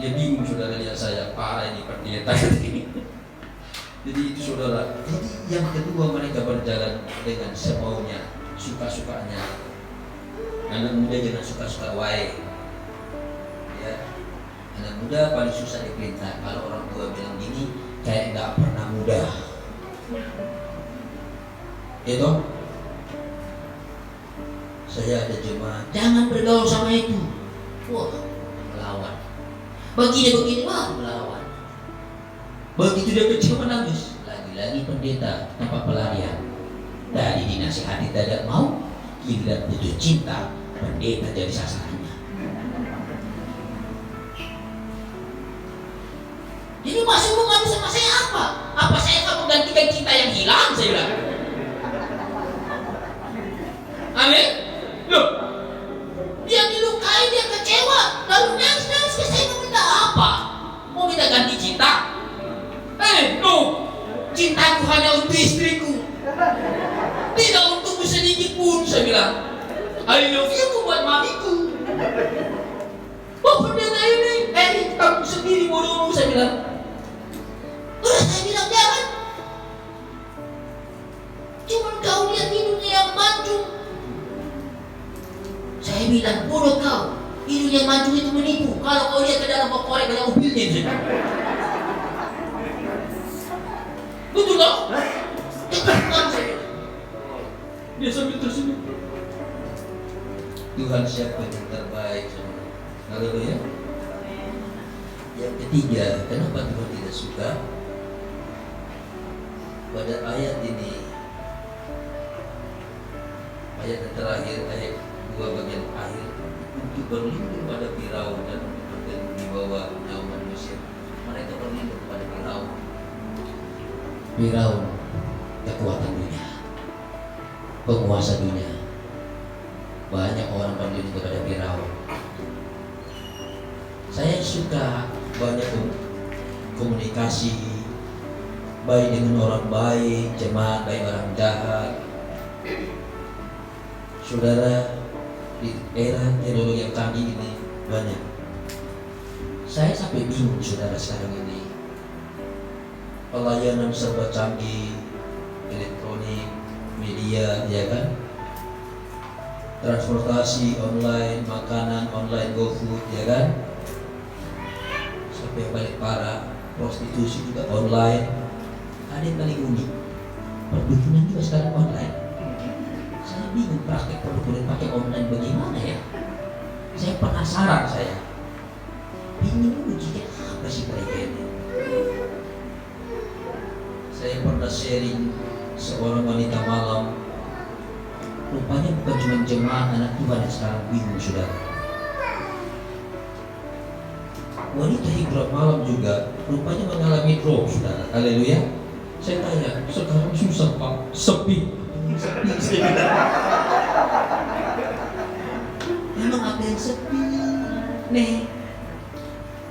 Dia bingung saudara lihat saya, parah ini pendeta. Jadi itu saudara. Jadi yang kedua mereka berjalan dengan semaunya, suka-sukanya. Anak muda jangan suka-suka wae. Ya, anak muda paling susah diperintah. Kalau orang tua bilang gini, kayak nggak pernah muda. Itu saya ada jemaat, jangan bergaul sama itu. Wah, melawan. Begini wah melawan. Begitu dia kecil menangis, lagi-lagi pendeta tanpa pelarian. Dari dinasihati tidak mau, giliran putus cinta, pendeta jadi sasarannya. Jadi masih mau ngadu sama saya apa? Apa saya akan menggantikan cinta yang hilang? Saya bilang. Amin. Loh, dia dilukai, dia kecewa, lalu nangis ke saya mau minta apa? Mau minta ganti cinta? No, cintaku hanya untuk istriku, tidak untukmu sedikit pun. Saya bilang, I love you buat mamiku. Oh pendeta ini, kamu sendiri bodohmu. Saya bilang. Udah saya bilang jangan. Cuman kau lihat hidungnya yang mancung. Saya bilang bodoh kau. Hidung yang mancung itu menipu. Kalau kau lihat ke dalam kau korek banyak mobilnya. Betul tak? Tekan saya. Dia sambil tersenyum. Tuhan siapkan yang terbaik. Haleluya. Yang ketiga, kenapa Tuhan tidak suka? Pada ayat ini, ayat yang terakhir, ayat 2 bagian akhir, untuk berlindung pada Firaun dan untuk berlindung di bawah naungan Mesir. Mereka berlindung pada Firaun. Firaun, kekuatan dunia, penguasa dunia. Banyak orang berlindung kepada Firaun. Saya suka banyak komunikasi baik dengan orang baik, jemaat baik orang jahat. Saudara, di era teknologi yang canggih ini banyak. Saya sampai bingung saudara sekarang ini. Pelayanan serba canggih, elektronik, media, ya kan? Transportasi online, makanan online, GoFood, ya kan? Sampai yang paling parah, prostitusi juga online. Ada yang paling unik, perdukunan juga sekarang online. Saya bingung praktek perdukunan pakai online bagaimana ya? Saya penasaran saya. Bingung ujinya apa sih mereka ini? Saya pernah sharing seorang wanita malam. Rupanya bukan cuma jemaat anak Tuhan yang sekarang bingung saudara. Wanita hiburan malam juga rupanya mengalami drop saudara. Haleluya. Saya tanya, sekarang susah Pak, sepi. Memang ada yang sepi, nih.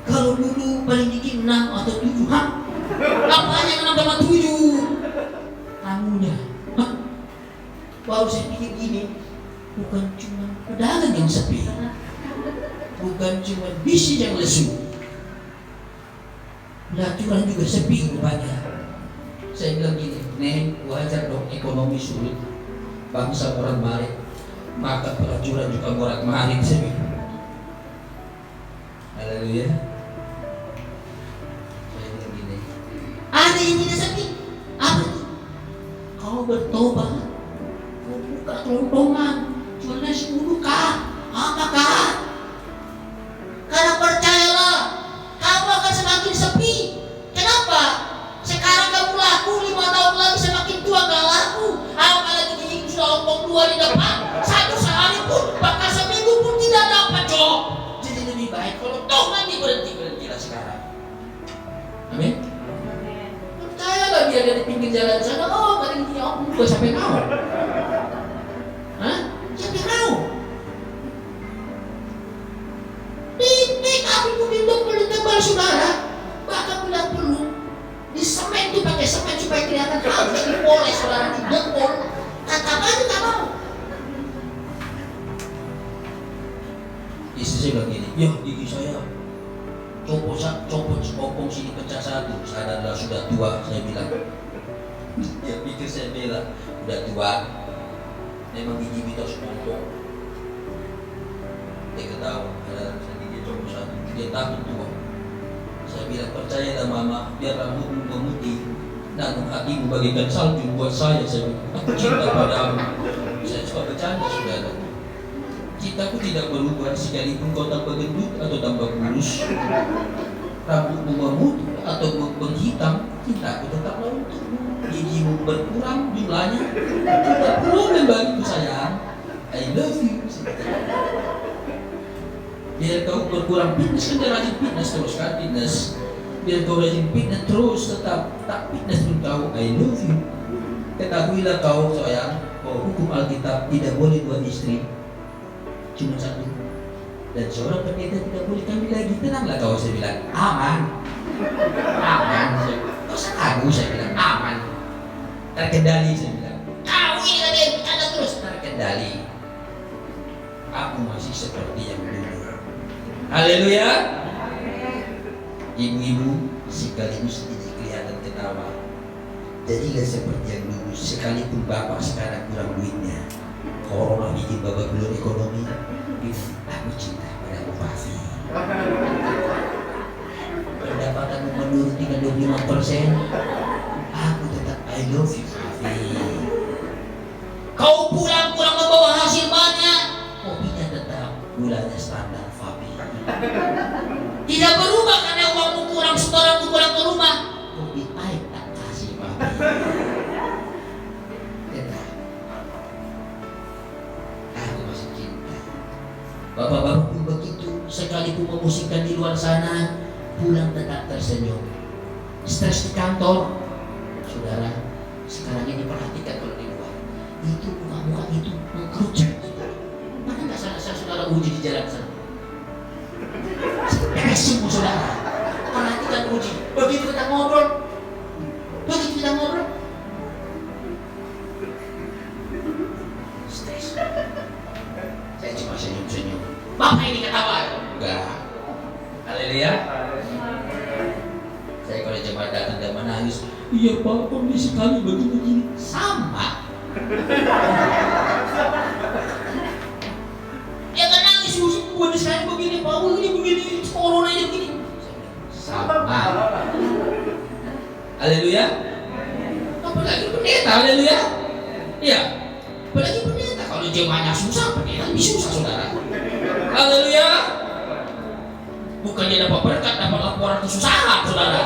Kalau dulu paling dikit 6 atau 7, apa yang 6 sama 7? Tamunya, baru saya pikir gini, bukan cuma pedagang yang sepi, bukan cuma bisnis yang lesu, pelacuran juga sepi rupanya. Saya bilang gini, nih wajar dong ekonomi sulit, bangsa orang marik, maka pelacuran juga morat marik. Saya bilang, haleluya. Saya bilang gini, ada yang tidak sepi, apa itu? Kau bertobat, kau buka kelontongan, jual nasi uduk-kah? Apakah? Karena percayalah, kamu akan semakin sepi. Kenapa? Sekarang kamu laku, 5 tahun lagi semakin tua gak laku. Apalagi gigiku sudah ompong 2 di depan, 1 sehari pun, bahkan seminggu pun tidak dapat Cok. Jadi lebih baik kalau toh nanti berhentilah sekarang. Amin. Percayalah biar dia di pinggir jalan sana, oh paling dia ompong 2 sampai kau. Sampai kau. Ini kami punya paling tebal saudara, bahkan tidak perlu di semen itu pakai semen supaya kelihatan halus, dipoles saudara, didengkol, kata aja tak mau. Istri saya bilang gini, ya gigi saya copot sepopong sini pecah 1, saya adalah sudah tua. Saya bilang, dia pikir saya bela, udah tua, memang gigi mitos sepopong. Dia ketawa, ada gigi copot 1, dia takut tua. Saya bilang, percayalah mama, biar rambutmu memutih, namun hatimu bagaikan salju buat saya. Saya bilang, aku cinta padamu. Saya suka bercanda saudara. Cintaku tidak berubah sekalipun kau tambah gendut atau tambah kurus, rambutmu memutih atau menghitam, cintaku tetaplah untukmu. Gigimu berkurang jumlahnya, tidak perlu membantu sayang. I love you. Biar kau berkurang fitness, kan dia rajin fitness terus kan, fitness. Biar kau rajin fitness terus, tetap tak fitness pun kau, I love you. Ketahuilah kau sayang, hukum Alkitab tidak boleh buat istri cuma 1, dan seorang pendeta tidak boleh kami lagi. Tenanglah kau, saya bilang, aman. Kau usah saya bilang, aman, terkendali. Saya bilang, kau ini tadi yang bercanda terus, terkendali. Aku masih seperti yang dulu. Haleluya. Ibu-ibu sekaligus sedikit kelihatan ketawa. Jadilah seperti yang dulu, sekalipun bapak sekarang kurang duitnya. Corona bikin babak belur ekonomi. Aku cinta padamu Fafi. Pendapatanmu menurun tinggal 25%. Aku tetap I love you Fafi. Kau pulang membawa hasil banyak, kopinya tetap gulanya standar Fafi. Tidak berubah karena uangmu kurang, setoranmu kurang ke rumah. Kopi pahit tak kasih Fafi. Bapak-bapak pun begitu, sekalipun memusingkan di luar sana, pulang tetap tersenyum. Stres di kantor, saudara, sekarang ini perhatikan kalau di luar, itu muka-muka itu mengkerucut. Mana nggak saudara uji di jalan sana? Pesing saudara, perhatikan uji. Begitu kita ngobrol, stres. Saya cuma senyum-senyum. Bapak ini ketawa? Enggak. Haleluya. Saya kalau jemaat datang dan menangis, iya Pak, kondisi kami begini-begini. Sama. Ya kan nangis, kondisi saya begini, Pak, begini, corona ini begini. Sama. Haleluya. Apalagi pendeta, haleluya. Iya. Apalagi pendeta, kalau jemaahnya susah, pendeta lebih susah saudara. Haleluya. Bukannya dapat berkat, dapat laporan kesusahan saudara.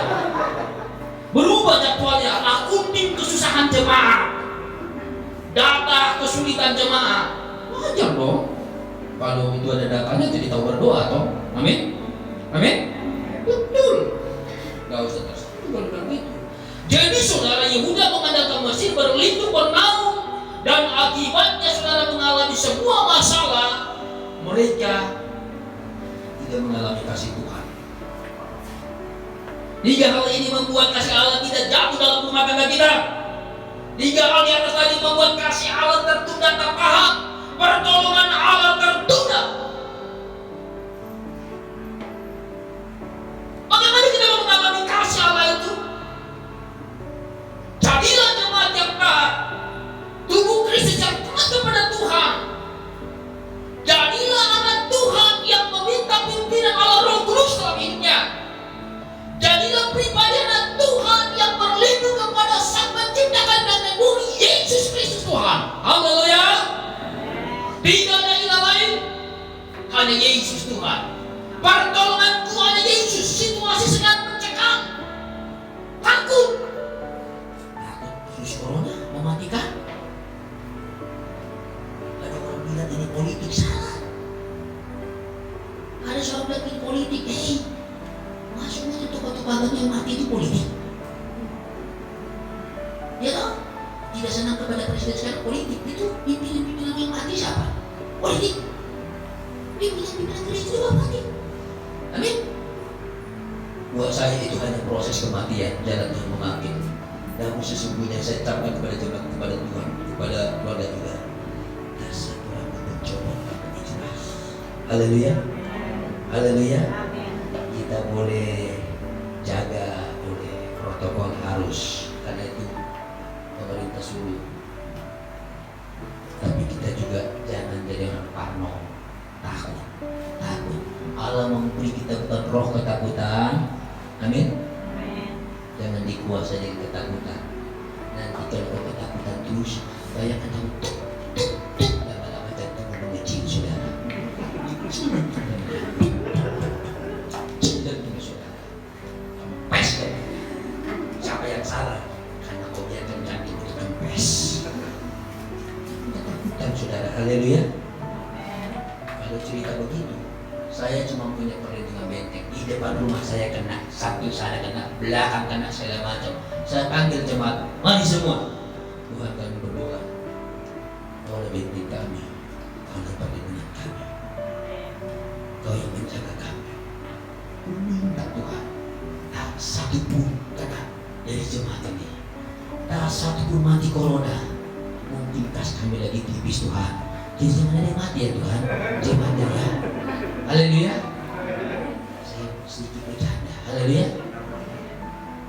Berubah jadwalnya, akunting kesusahan jemaah, data kesulitan jemaah. Wajar dong. Kalau itu ada datanya jadi tahu berdoa toh. Amin. Amin. Betul. Gak usah terus. Jadi saudara yang berlindung bernaung, dan akibatnya saudara mengalami semua masalah, mereka tidak mengalami kasih Tuhan. 3 hal ini membuat kasih Allah tidak jatuh dalam rumah tangga kita. 3 hal di atas tadi membuat kasih Allah tertunda, terpaham, pertolongan Allah tertunda. Bagaimana kita mengalami kasih Allah itu? Jadilah jemaat yang taat, tubuh Kristus yang taat kepada Tuhan. Jadilah anak Tuhan yang meminta pimpinan Allah Roh Kudus dalam hidupnya. Jadilah pribadi anak Tuhan yang berlindung kepada Sang Penciptakan dan Pembumi Yesus Kristus Tuhan. Haleluya. Tidak ada ilah lain, hanya Yesus Tuhan. Pertolongan Tuhan hanya Yesus. Situasi sangat mencekam. Takut virus corona mematikan. Ada orang bilang ini politik, salah. Ada seorang bilang ini politik. Maksudnya itu tokoh-tokoh agama yang mati itu politik. Ya toh? Tidak senang kepada presiden sekarang politik. Itu pimpinan-pimpinan yang mati siapa? Politik. Pimpinan gereja juga mati. Amin. Buat saya itu hanya proses kematian, jalan Tuhan memanggil. Namun sesungguhnya saya ucapkan kepada jemaat, kepada Tuhan, kepada keluarga juga, dasar orang mencoba menjadi jelas. Haleluya. Haleluya. Kita boleh jaga, boleh protokol harus, karena itu pemerintah suruh. Tapi kita juga jangan jadi orang parno, takut. Allah memberi kita bukan roh ketakutan. Amin. Jangan dikuasai dengan ketakutan. Nanti kalau ketakutan terus, bayangkan kamu lama-lama jantung mengecil, saudara. Jantung saudara. Kempes kan? Siapa yang salah? Karena kau biarkan jantung itu kempes. Ketakutan saudara. Haleluya. Kalau cerita begitu, saya cuma punya perlindungan benteng. Di depan rumah saya kena, satu sana kena, belakang kena, segala macam. Saya panggil jemaat, mari semua. Tuhan, kami berdoa, Kau lebih benteng kami, Kau lebih perlindungan kami, Kau yang menjaga kami. Minta Tuhan, tak satu pun kena dari jemaat ini, tak satu pun mati corona. Mungkin kas kami lagi tipis Tuhan. Jadi jangan ada yang mati ya Tuhan, jemaatnya ya. Haleluya. Saya sedikit bercanda. Haleluya.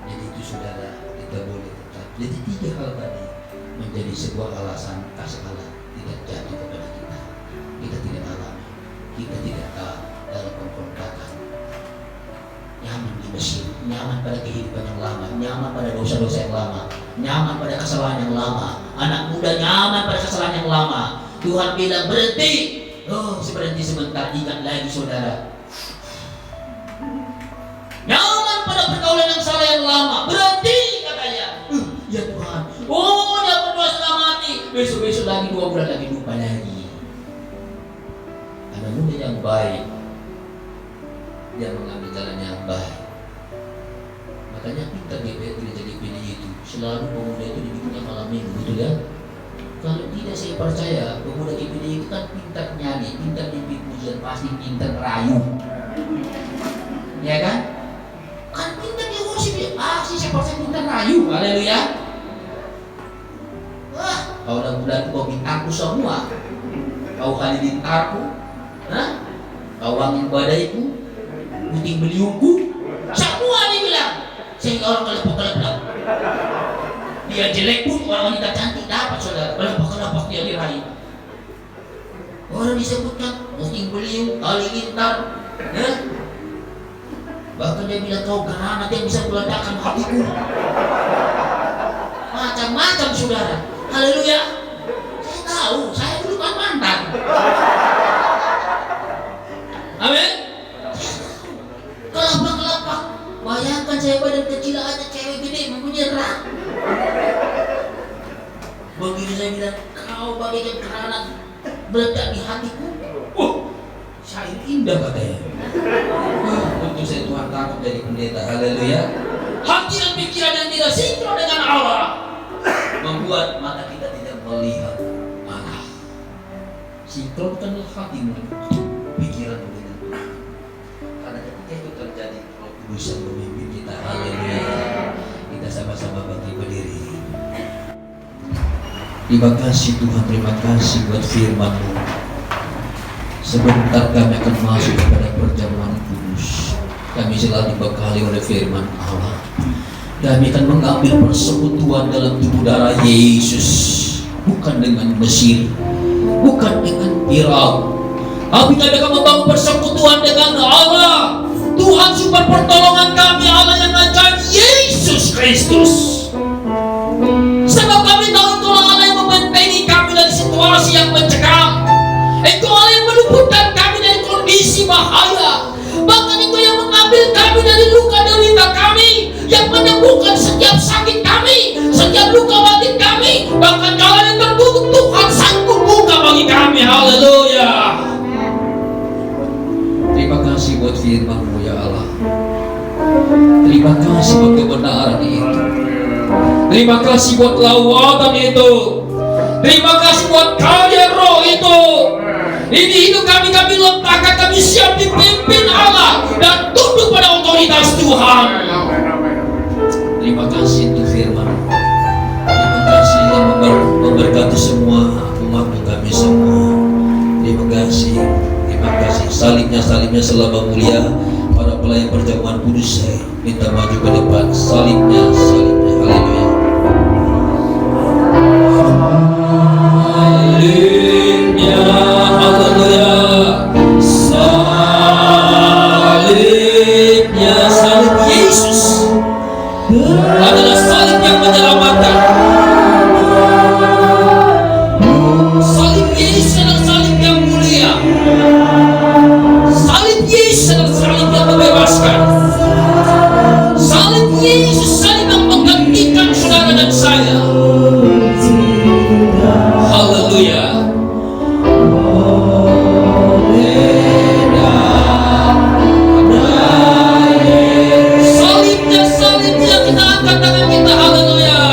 Jadi itu saudara, kita boleh tetap. Jadi 3 hal tadi menjadi sebuah alasan kasih Allah tidak jatuh kepada kita. Kita tidak alami, kita tidak dalam pemberontakan. Nyaman di Mesir, nyaman pada kehidupan yang lama, nyaman pada dosa-dosa yang lama, nyaman pada kesalahan yang lama. Anak muda nyaman pada kesalahan yang lama. Tuhan bilang berhenti. Oh, berhenti sebentar, ingat lagi saudara. Nyaman pada pergaulan yang salah yang lama, berhenti katanya. Ya Tuhan, oh dia berdoa setengah mati. Besok-besok lagi 2 bulan lagi lupa lagi. Anak muda yang baik, dia mengambil jalan yang baik. Makanya pintar gereja dipilih itu. Selalu pemuda itu dibikinnya malam minggu, betul ya? Kalau tidak, saya percaya pemuda IPD itu kan pintar nyanyi, pintar bimbing pujian, pasti pintar rayu, ya kan? Kan pintar dia worship, pasti saya percaya pintar rayu. Haleluya. Wah, kau bulan kau bintangku semua, kau halilintarku, kau angin badaiku, puting beliungku, semua dibilang. Sehingga orang kelepok-kelepok. Dia jelek pun orang wanita cantik dapat saudara, kelopak-kelopak dia diraih. Orang disebutkan puting beliung, halilintar, bahkan dia bilang kau granat yang bisa meledakkan hatiku. Macam-macam saudara. Haleluya. Saya tahu, saya dulu kan mantan. Amin. Kelopak-kelopak. Bayangkan saya badan kecil aja, cewek gede menyerang. Begitu saya bilang, kau bagaikan granat meledak di hatiku. Syair indah katanya. Untuk saya Tuhan takut dari pendeta. Haleluya. Hati dan pikiran yang tidak sinkron dengan Allah membuat mata kita tidak melihat Allah. Sinkronkanlah hatimu, pikiranmu dengan Tuhan. Karena ketika itu terjadi, Roh Kudus yang memimpin kita. Haleluya. Kita sama-sama bangkit berdiri. Terima kasih Tuhan, terima kasih buat firman-Mu. Sebentar kami akan masuk kepada perjamuan kudus. Kami selalu dibekali oleh firman Allah. Kami akan mengambil persekutuan dalam tubuh darah Yesus, bukan dengan mesin, bukan dengan Firaun, tapi kami akan membangun persekutuan dengan Allah, Tuhan sumber pertolongan kami, Allah yang ajaib, Yesus Kristus. Sebab kami tahu Tuhan Allah yang membentengi kami dari situasi yang mencekam. Engkau Allah yang meluputkan kami dari kondisi bahaya. Bahkan Engkau yang mengambil kami dari luka derita kami, yang menyembuhkan setiap sakit kami, setiap luka batin kami. Bahkan kalau yang tertutup Tuhan sanggup buka bagi kami. Haleluya. Terima kasih buat firman-Mu ya Allah. Terima kasih buat kebenaran itu. Terima kasih buat lawatan itu. Terima kasih buat karya Roh itu. Ini hidup kami letakkan, kami siap dipimpin Allah dan tunduk pada otoritas Tuhan. Terima kasih untuk firman. Terima kasih yang memberkati semua umat kami semua. Terima kasih. Terima kasih. Salibnya selama mulia. Para pelayan perjamuan kudus saya minta maju ke depan. Salibnya. Haleluya. Salibnya, haleluya. Salib Yesus adalah salib yang menyelamatkan. Salib Yesus adalah salib yang mulia. Salib Yesus adalah salib yang membebaskan. Salib Yesus salib yang menggantikan saudara dan saya. Haleluya. Salibnya kita angkat tangan kita. Haleluya.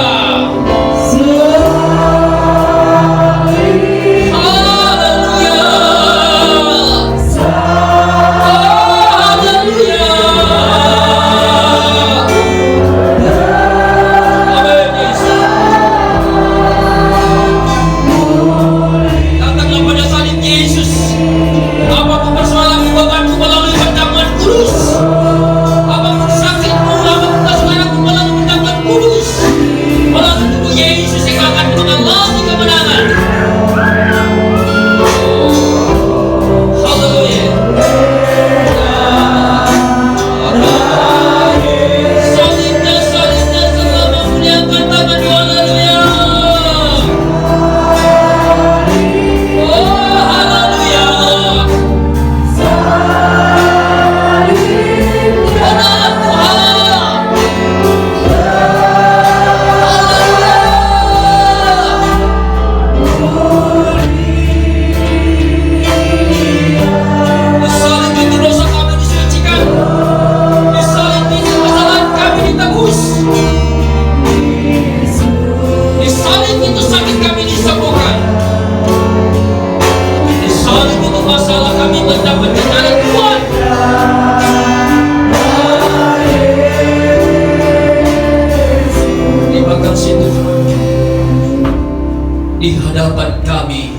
Di hadapan kami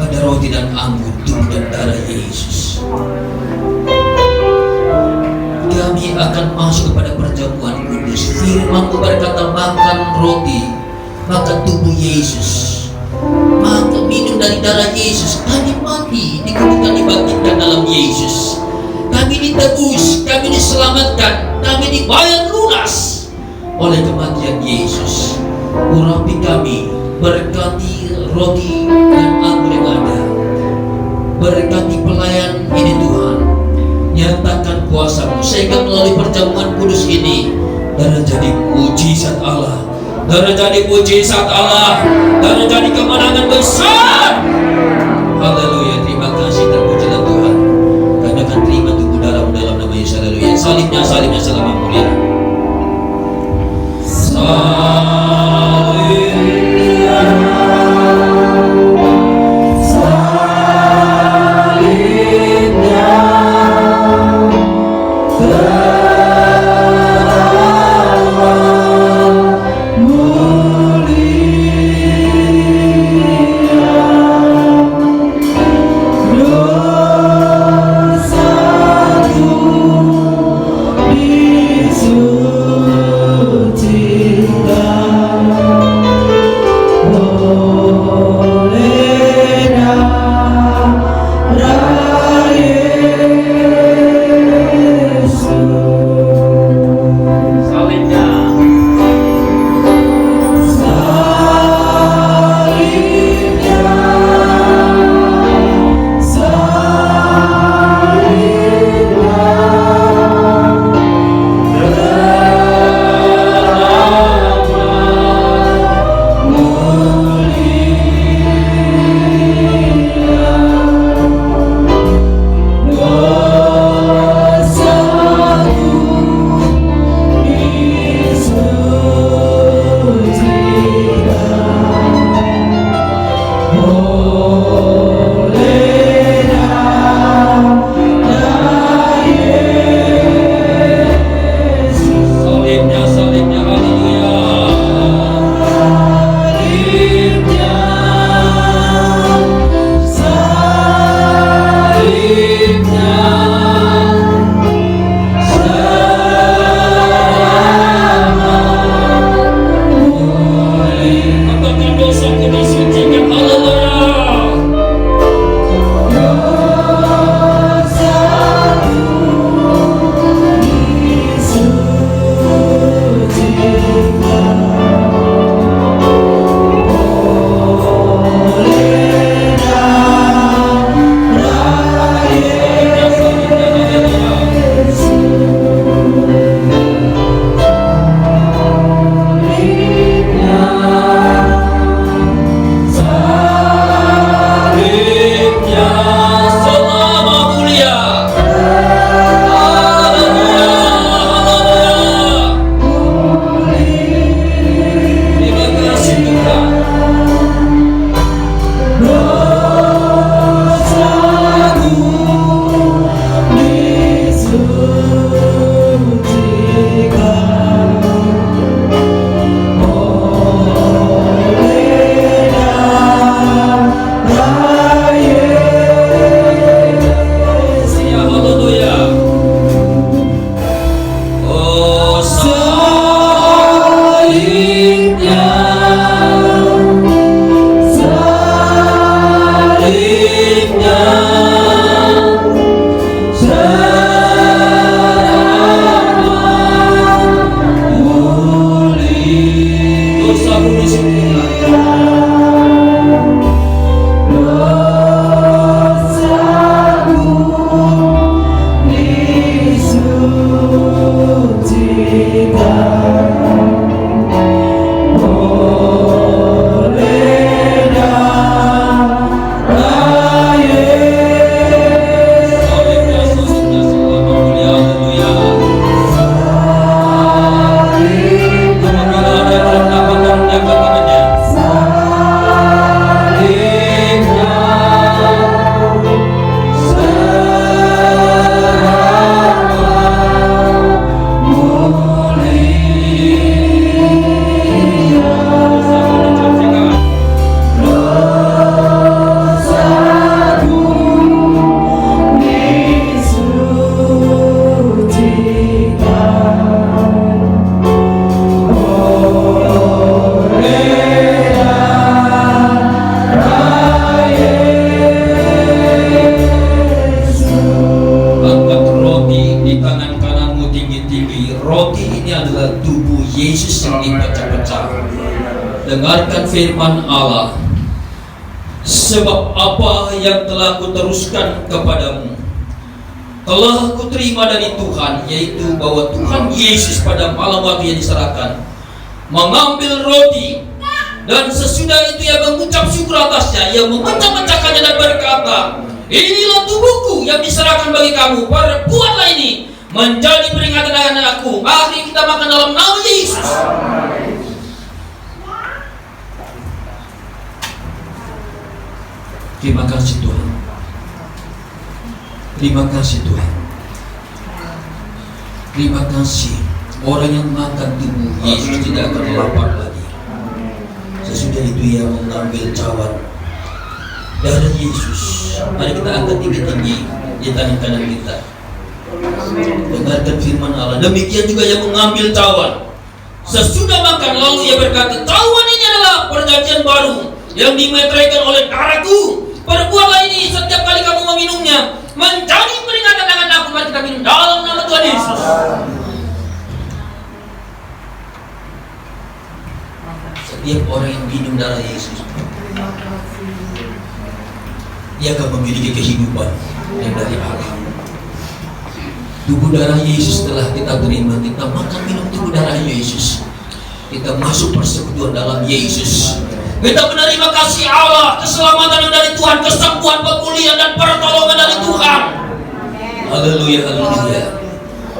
ada roti dan anggur, tubuh dan darah Yesus. Kami akan masuk kepada perjamuan kudus. Firman-Mu berkata, makan roti, makan tubuh Yesus, makan minum dari darah Yesus. Kami mati, dikuburkan, dibangkitkan dalam Yesus. Kami ditebus, kami diselamatkan, kami dibayar lunas oleh kematian Yesus. Urapi kami, berkati roti dan anggur yang ada, berkati pelayan ini Tuhan, nyatakan kuasa-Mu sehingga melalui perjamuan kudus ini darah jadi mujizat Allah, darah jadi mujizat Allah, darah jadi kemenangan besar. Haleluya. Terima kasih, terpujilah Tuhan. Kami akan terima tubuh darah-Mu dalam nama Yesus. Haleluya. Salibnya selama mulia. Salib Dengarkan firman Allah. Sebab apa yang telah kuteruskan kepadamu telah kuterima dari Tuhan, yaitu bahwa Tuhan Yesus pada malam waktu yang diserahkan mengambil roti, dan sesudah itu ia mengucap syukur atasnya, ia memecah-mecahkannya dan berkata, inilah tubuhku yang diserahkan bagi kamu, perbuatlah ini menjadi peringatan akan aku. Mari kita makan dalam nama Yesus. Terima kasih Tuhan. Terima kasih Tuhan. Terima kasih. Orang yang makan tubuh Yesus tidak akan lapar lagi. Sesudah itu ia mengambil cawan darah Yesus. Mari kita angkat tinggi-tinggi di tangan kanan kita. Dengarkan firman Allah. Demikian juga ia mengambil cawan. Sesudah makan lalu ia berkata, cawan ini adalah perjanjian baru yang dimeteraikan oleh darahku. Perbuatlah ini setiap kali kamu meminumnya menjadi peringatan akan aku. Mari kita minum dalam nama Tuhan Yesus. Setiap orang yang minum darah Yesus, dia akan memiliki kehidupan yang dari Allah. Tubuh darah Yesus telah kita terima. Kita makan minum tubuh darah Yesus, kita masuk persekutuan dalam Yesus. Kita menerima kasih Allah, keselamatan yang dari Tuhan, kesembuhan, pemulihan, dan pertolongan dari Tuhan. Haleluya, haleluya.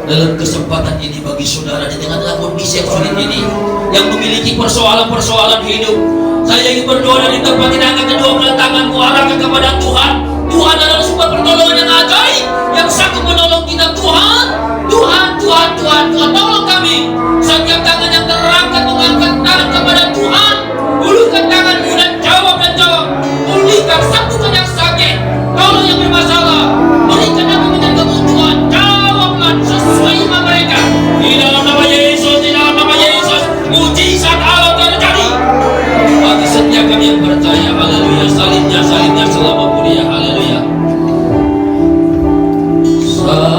Dalam kesempatan ini bagi saudara di tengah-tengah kondisi yang sulit ini, yang memiliki persoalan-persoalan hidup, saya ingin berdoa dari tempat ini, angkat kedua belah tanganmu, arahkan kepada Tuhan. Tuhan adalah sumber pertolongan yang ajaib, yang sanggup menolong kita. Tuhan, Tuhan, Tuhan, Tuhan, Tuhan, tolong kami. Setiap tangan yang terangkat mengangkat tangan kepada Tuhan, ulurkan tanganmu dan jawab. Pulihkan, sembuhkan yang sakit, tolong yang bermasalah, berikan apa menjadi kebutuhan, jawablah sesuai iman mereka. Di dalam nama Yesus, di dalam nama Yesus, mujizat Allah terjadi bagi setiap kami yang percaya. Haleluya, salibnya selama mulia. Haleluya. Salibnya,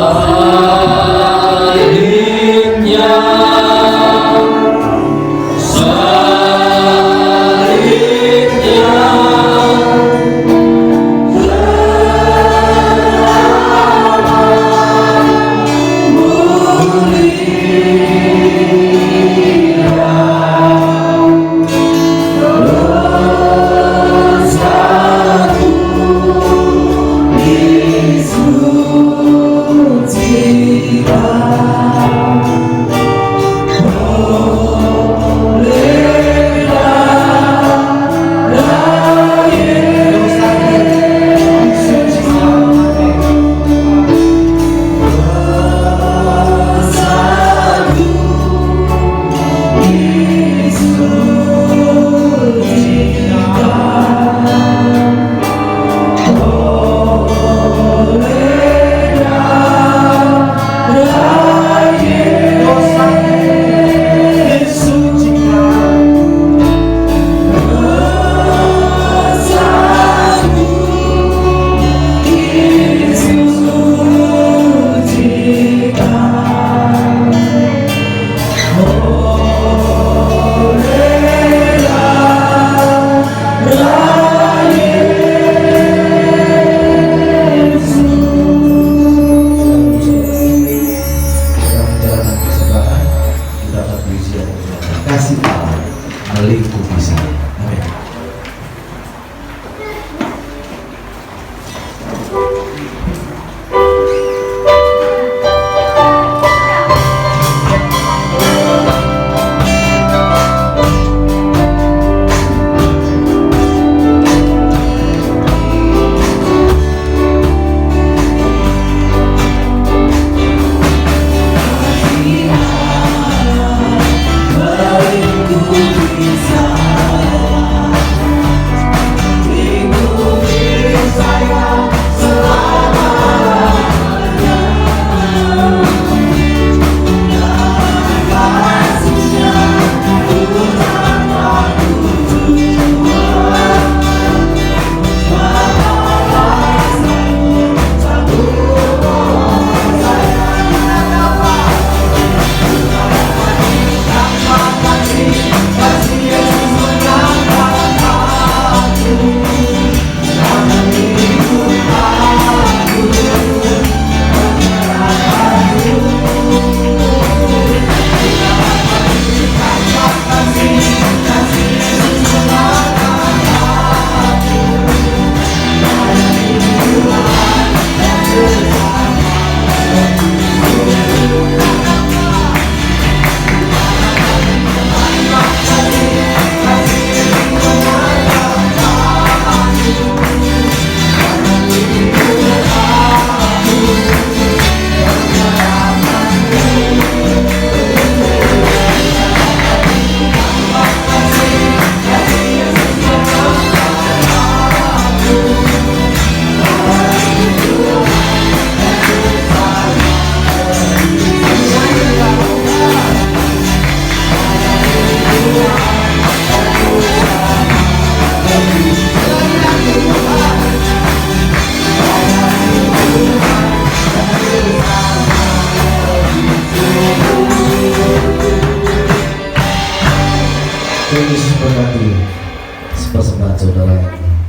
Satu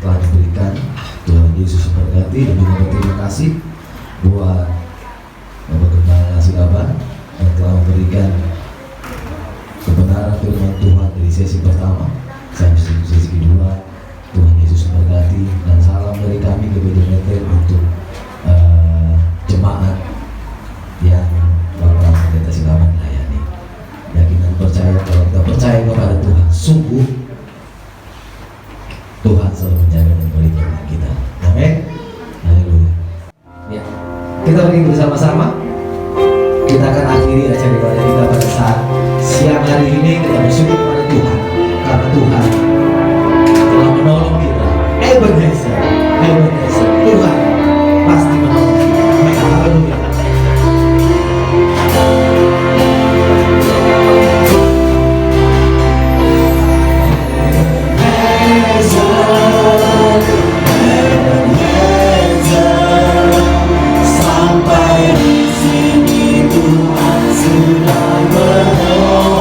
telah diberikan. Tuhan Yesus memberkati. Lebih berterima kasih buat Bapak Gembala Kasih Kabar yang telah memberikan kebenaran firman Tuhan dari sesi pertama sampai sesi kedua. Tuhan Yesus memberkati, dan salam dari kami ke Betel untuk jemaat yang Bapak Pendeta Sikaman layani. Yakin dan percaya, kalau kita percaya kepada Tuhan, sungguh Tuhan selalu menjaga dan melindungi kita. Amin. Haleluya. Ya, kita berdiri bersama-sama. Kita akan akhiri acara ibadah kita pada saat siang hari ini. Kita bersyukur kepada Tuhan karena Tuhan telah menolong kita. Ebenezer, Tuhan pasti menolong kita. Haleluya. Sampai di sini Tuhan sudah menolong.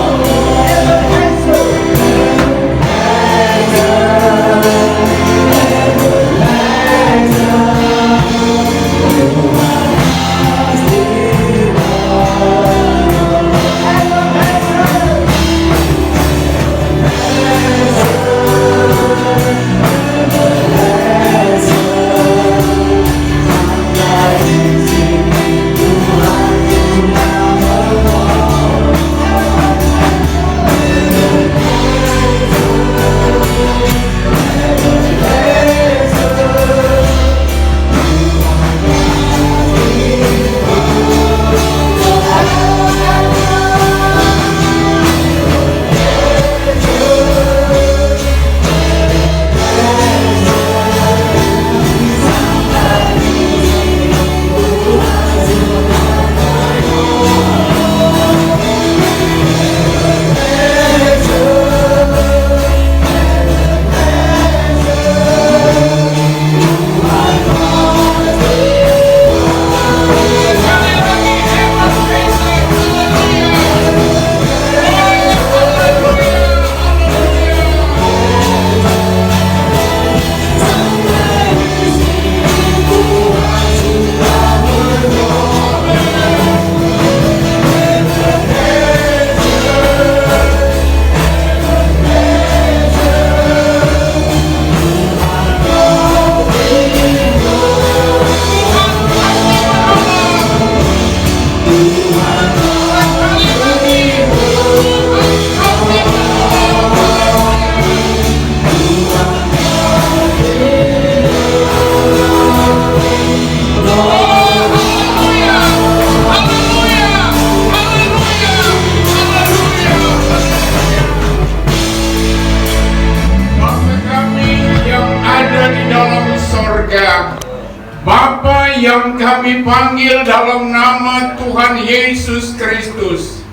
Bapa yang kami panggil dalam nama Tuhan Yesus Kristus,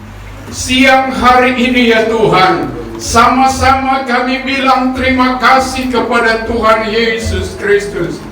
siang hari ini ya Tuhan, sama-sama kami bilang terima kasih kepada Tuhan Yesus Kristus.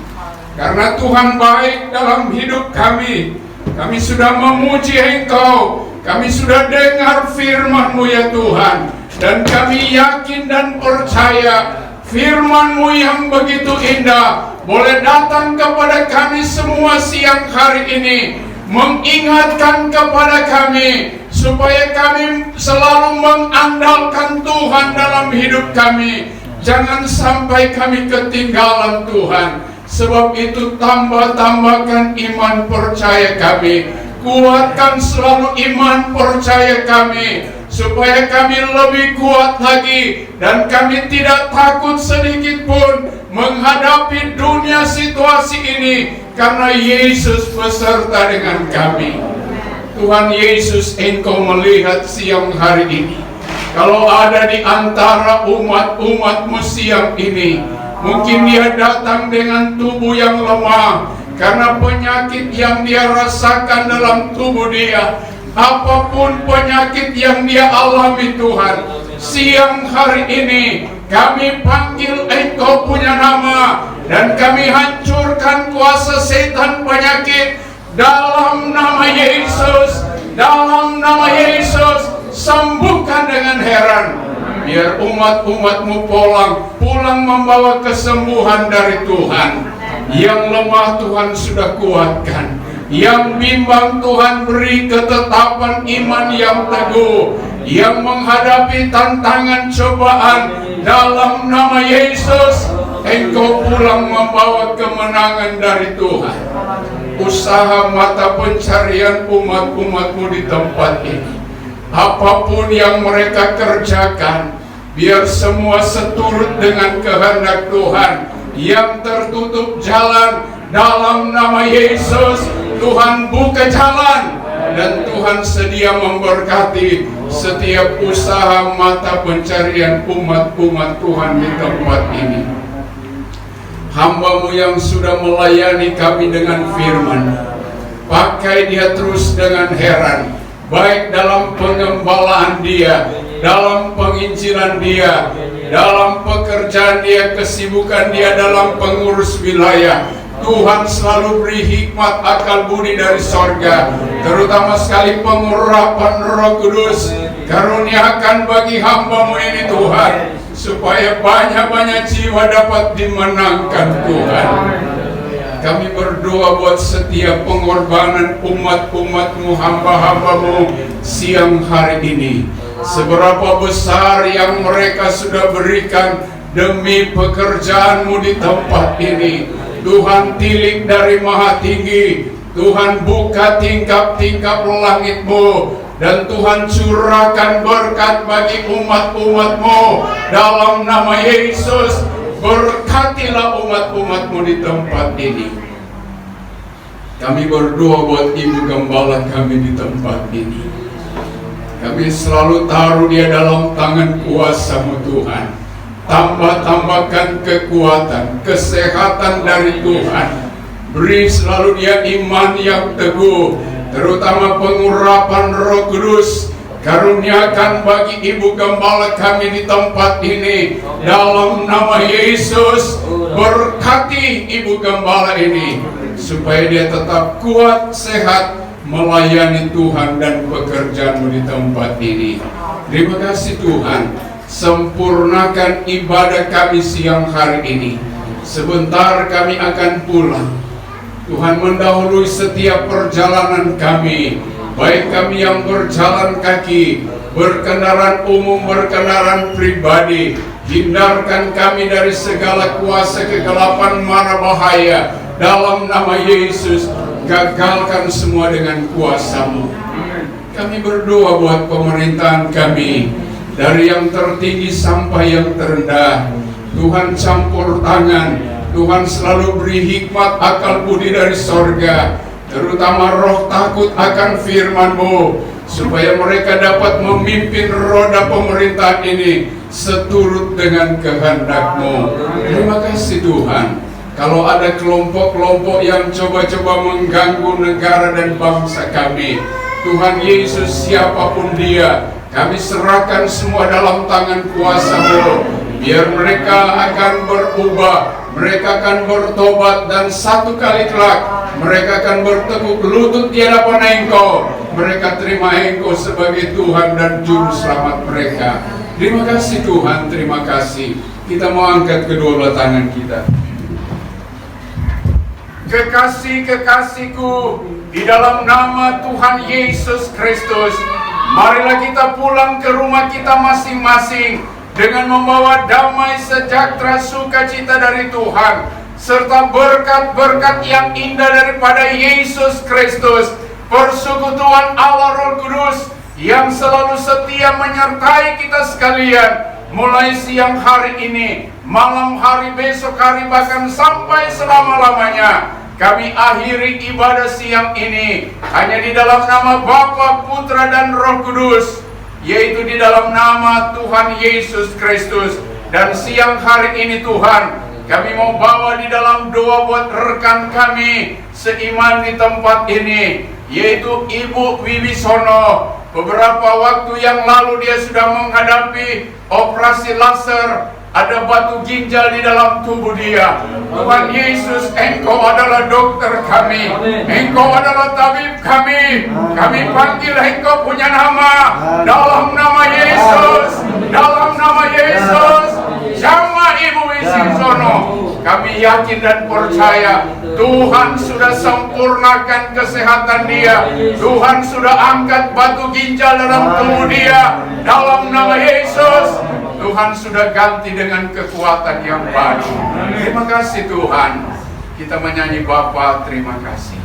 Karena Tuhan baik dalam hidup kami. Kami sudah memuji Engkau, kami sudah dengar firman-Mu ya Tuhan, dan kami yakin dan percaya firman-Mu yang begitu indah boleh datang kepada kami semua siang hari ini, mengingatkan kepada kami supaya kami selalu mengandalkan Tuhan dalam hidup kami. Jangan sampai kami ketinggalan Tuhan. Sebab itu tambah-tambahkan iman percaya kami, kuatkan selalu iman percaya kami, supaya kami lebih kuat lagi dan kami tidak takut sedikit pun menghadapi dunia situasi ini, karena Yesus beserta dengan kami. Tuhan Yesus, Engkau melihat siang hari ini, kalau ada di antara umat-umat-Mu siang ini, mungkin dia datang dengan tubuh yang lemah karena penyakit yang dia rasakan dalam tubuh dia. Apapun penyakit yang dia alami Tuhan, siang hari ini kami panggil Engkau punya nama, dan kami hancurkan kuasa setan penyakit dalam nama Yesus. Dalam nama Yesus, sembuhkan dengan heran. Biar umat-umatmu pulang membawa kesembuhan dari Tuhan. Yang lemah Tuhan sudah kuatkan, yang bimbang Tuhan beri ketetapan iman yang teguh, yang menghadapi tantangan cobaan dalam nama Yesus. Engkau pulang membawa kemenangan dari Tuhan. Usaha mata pencarian umat-umatmu di tempat ini, apapun yang mereka kerjakan, biar semua seturut dengan kehendak Tuhan. Yang tertutup jalan, dalam nama Yesus Tuhan buka jalan, dan Tuhan sedia memberkati setiap usaha mata pencarian umat-umat Tuhan di tempat ini. Hamba-Mu yang sudah melayani kami dengan firman, pakai dia terus dengan heran, baik dalam pengembalaan dia, dalam penginjilan dia, dalam pekerjaan dia, kesibukan dia dalam pengurus wilayah. Tuhan selalu beri hikmat akal budi dari sorga, terutama sekali pengurapan Roh Kudus. Karuniakan bagi hamba-Mu ini Tuhan, supaya banyak-banyak jiwa dapat dimenangkan Tuhan. Kami berdoa buat setiap pengorbanan umat-umat-Mu, hamba-hamba-Mu siang hari ini. Seberapa besar yang mereka sudah berikan demi pekerjaan-Mu di tempat ini. Tuhan tilik dari maha tinggi, Tuhan buka tingkap-tingkap langit-Mu, dan Tuhan curahkan berkat bagi umat-umat-Mu dalam nama Yesus. Berkatilah umat-umat-Mu di tempat ini. Kami berdoa buat Ibu Gembala kami di tempat ini. Kami selalu taruh dia dalam tangan kuasa-Mu Tuhan. Tambah-tambahkan kekuatan, kesehatan dari Tuhan. Beri selalu dia iman yang teguh, terutama pengurapan Roh Kudus. Karuniakan bagi Ibu Gembala kami di tempat ini, dalam nama Yesus. Berkati Ibu Gembala ini, supaya dia tetap kuat, sehat, melayani Tuhan dan pekerjaan-Mu di tempat ini. Terima kasih Tuhan. Sempurnakan ibadah kami siang hari ini. Sebentar kami akan pulang. Tuhan mendahului setiap perjalanan kami, baik kami yang berjalan kaki, berkendaraan umum, berkendaraan pribadi. Hindarkan kami dari segala kuasa kegelapan mara bahaya. Dalam nama Yesus, gagalkan semua dengan kuasa-Mu. Kami berdoa buat pemerintahan kami, dari yang tertinggi sampai yang terendah. Tuhan campur tangan, Tuhan selalu beri hikmat akal budi dari sorga, terutama roh takut akan firman-Mu, supaya mereka dapat memimpin roda pemerintahan ini seturut dengan kehendak-Mu. Terima kasih Tuhan. Kalau ada kelompok-kelompok yang coba-coba mengganggu negara dan bangsa kami, Tuhan Yesus siapapun dia, kami serahkan semua dalam tangan kuasa-Mu. Biar mereka akan berubah, mereka akan bertobat, dan satu kali kelak mereka akan bertekuk lutut di hadapan Engkau. Mereka terima Engkau sebagai Tuhan dan Juru Selamat mereka. Terima kasih Tuhan, terima kasih. Kita mau angkat kedua belah tangan kita. Kekasih-kekasihku, di dalam nama Tuhan Yesus Kristus, marilah kita pulang ke rumah kita masing-masing dengan membawa damai, sejahtera, sukacita dari Tuhan, serta berkat-berkat yang indah daripada Yesus Kristus, persekutuan Allah Roh Kudus yang selalu setia menyertai kita sekalian, mulai siang hari ini, malam hari, besok hari, bahkan sampai selama-lamanya. Kami akhiri ibadah siang ini hanya di dalam nama Bapa, Putra, dan Roh Kudus, yaitu di dalam nama Tuhan Yesus Kristus. Dan siang hari ini Tuhan, kami mau bawa di dalam doa buat rekan kami seiman di tempat ini, yaitu Ibu Wibisono. Beberapa waktu yang lalu dia sudah menghadapi operasi laser. ada batu ginjal di dalam tubuh dia. Tuhan Yesus, Engkau adalah dokter kami, Engkau adalah tabib kami. Kami panggil Engkau punya nama, dalam nama Yesus, dalam nama Yesus. Sama Ibu Wisinsono, kami yakin dan percaya Tuhan sudah sempurnakan kesehatan dia. Tuhan sudah angkat batu ginjal dalam tubuh dia, dalam nama Yesus. Tuhan sudah ganti dengan kekuatan yang baru. Terima kasih Tuhan. Kita menyanyi Bapa, terima kasih.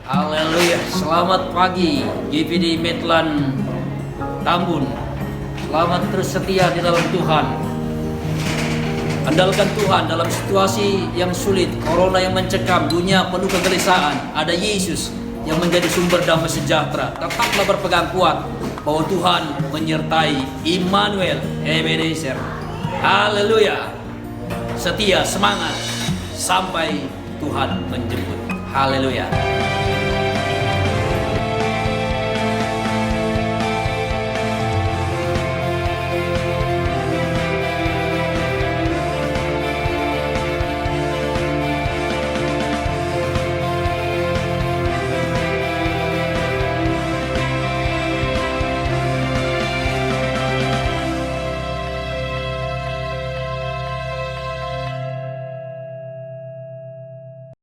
Haleluya. Selamat pagi GPD Medlan Tambun. Selamat terus setia di dalam Tuhan. Andalkan Tuhan dalam situasi yang sulit, corona yang mencekam, dunia penuh kegelisahan. Ada Yesus yang menjadi sumber damai sejahtera. Tetaplah berpegang kuat bahwa Tuhan menyertai. Immanuel, Ebenezer. Haleluya. Setia, semangat sampai Tuhan menjemput. Haleluya.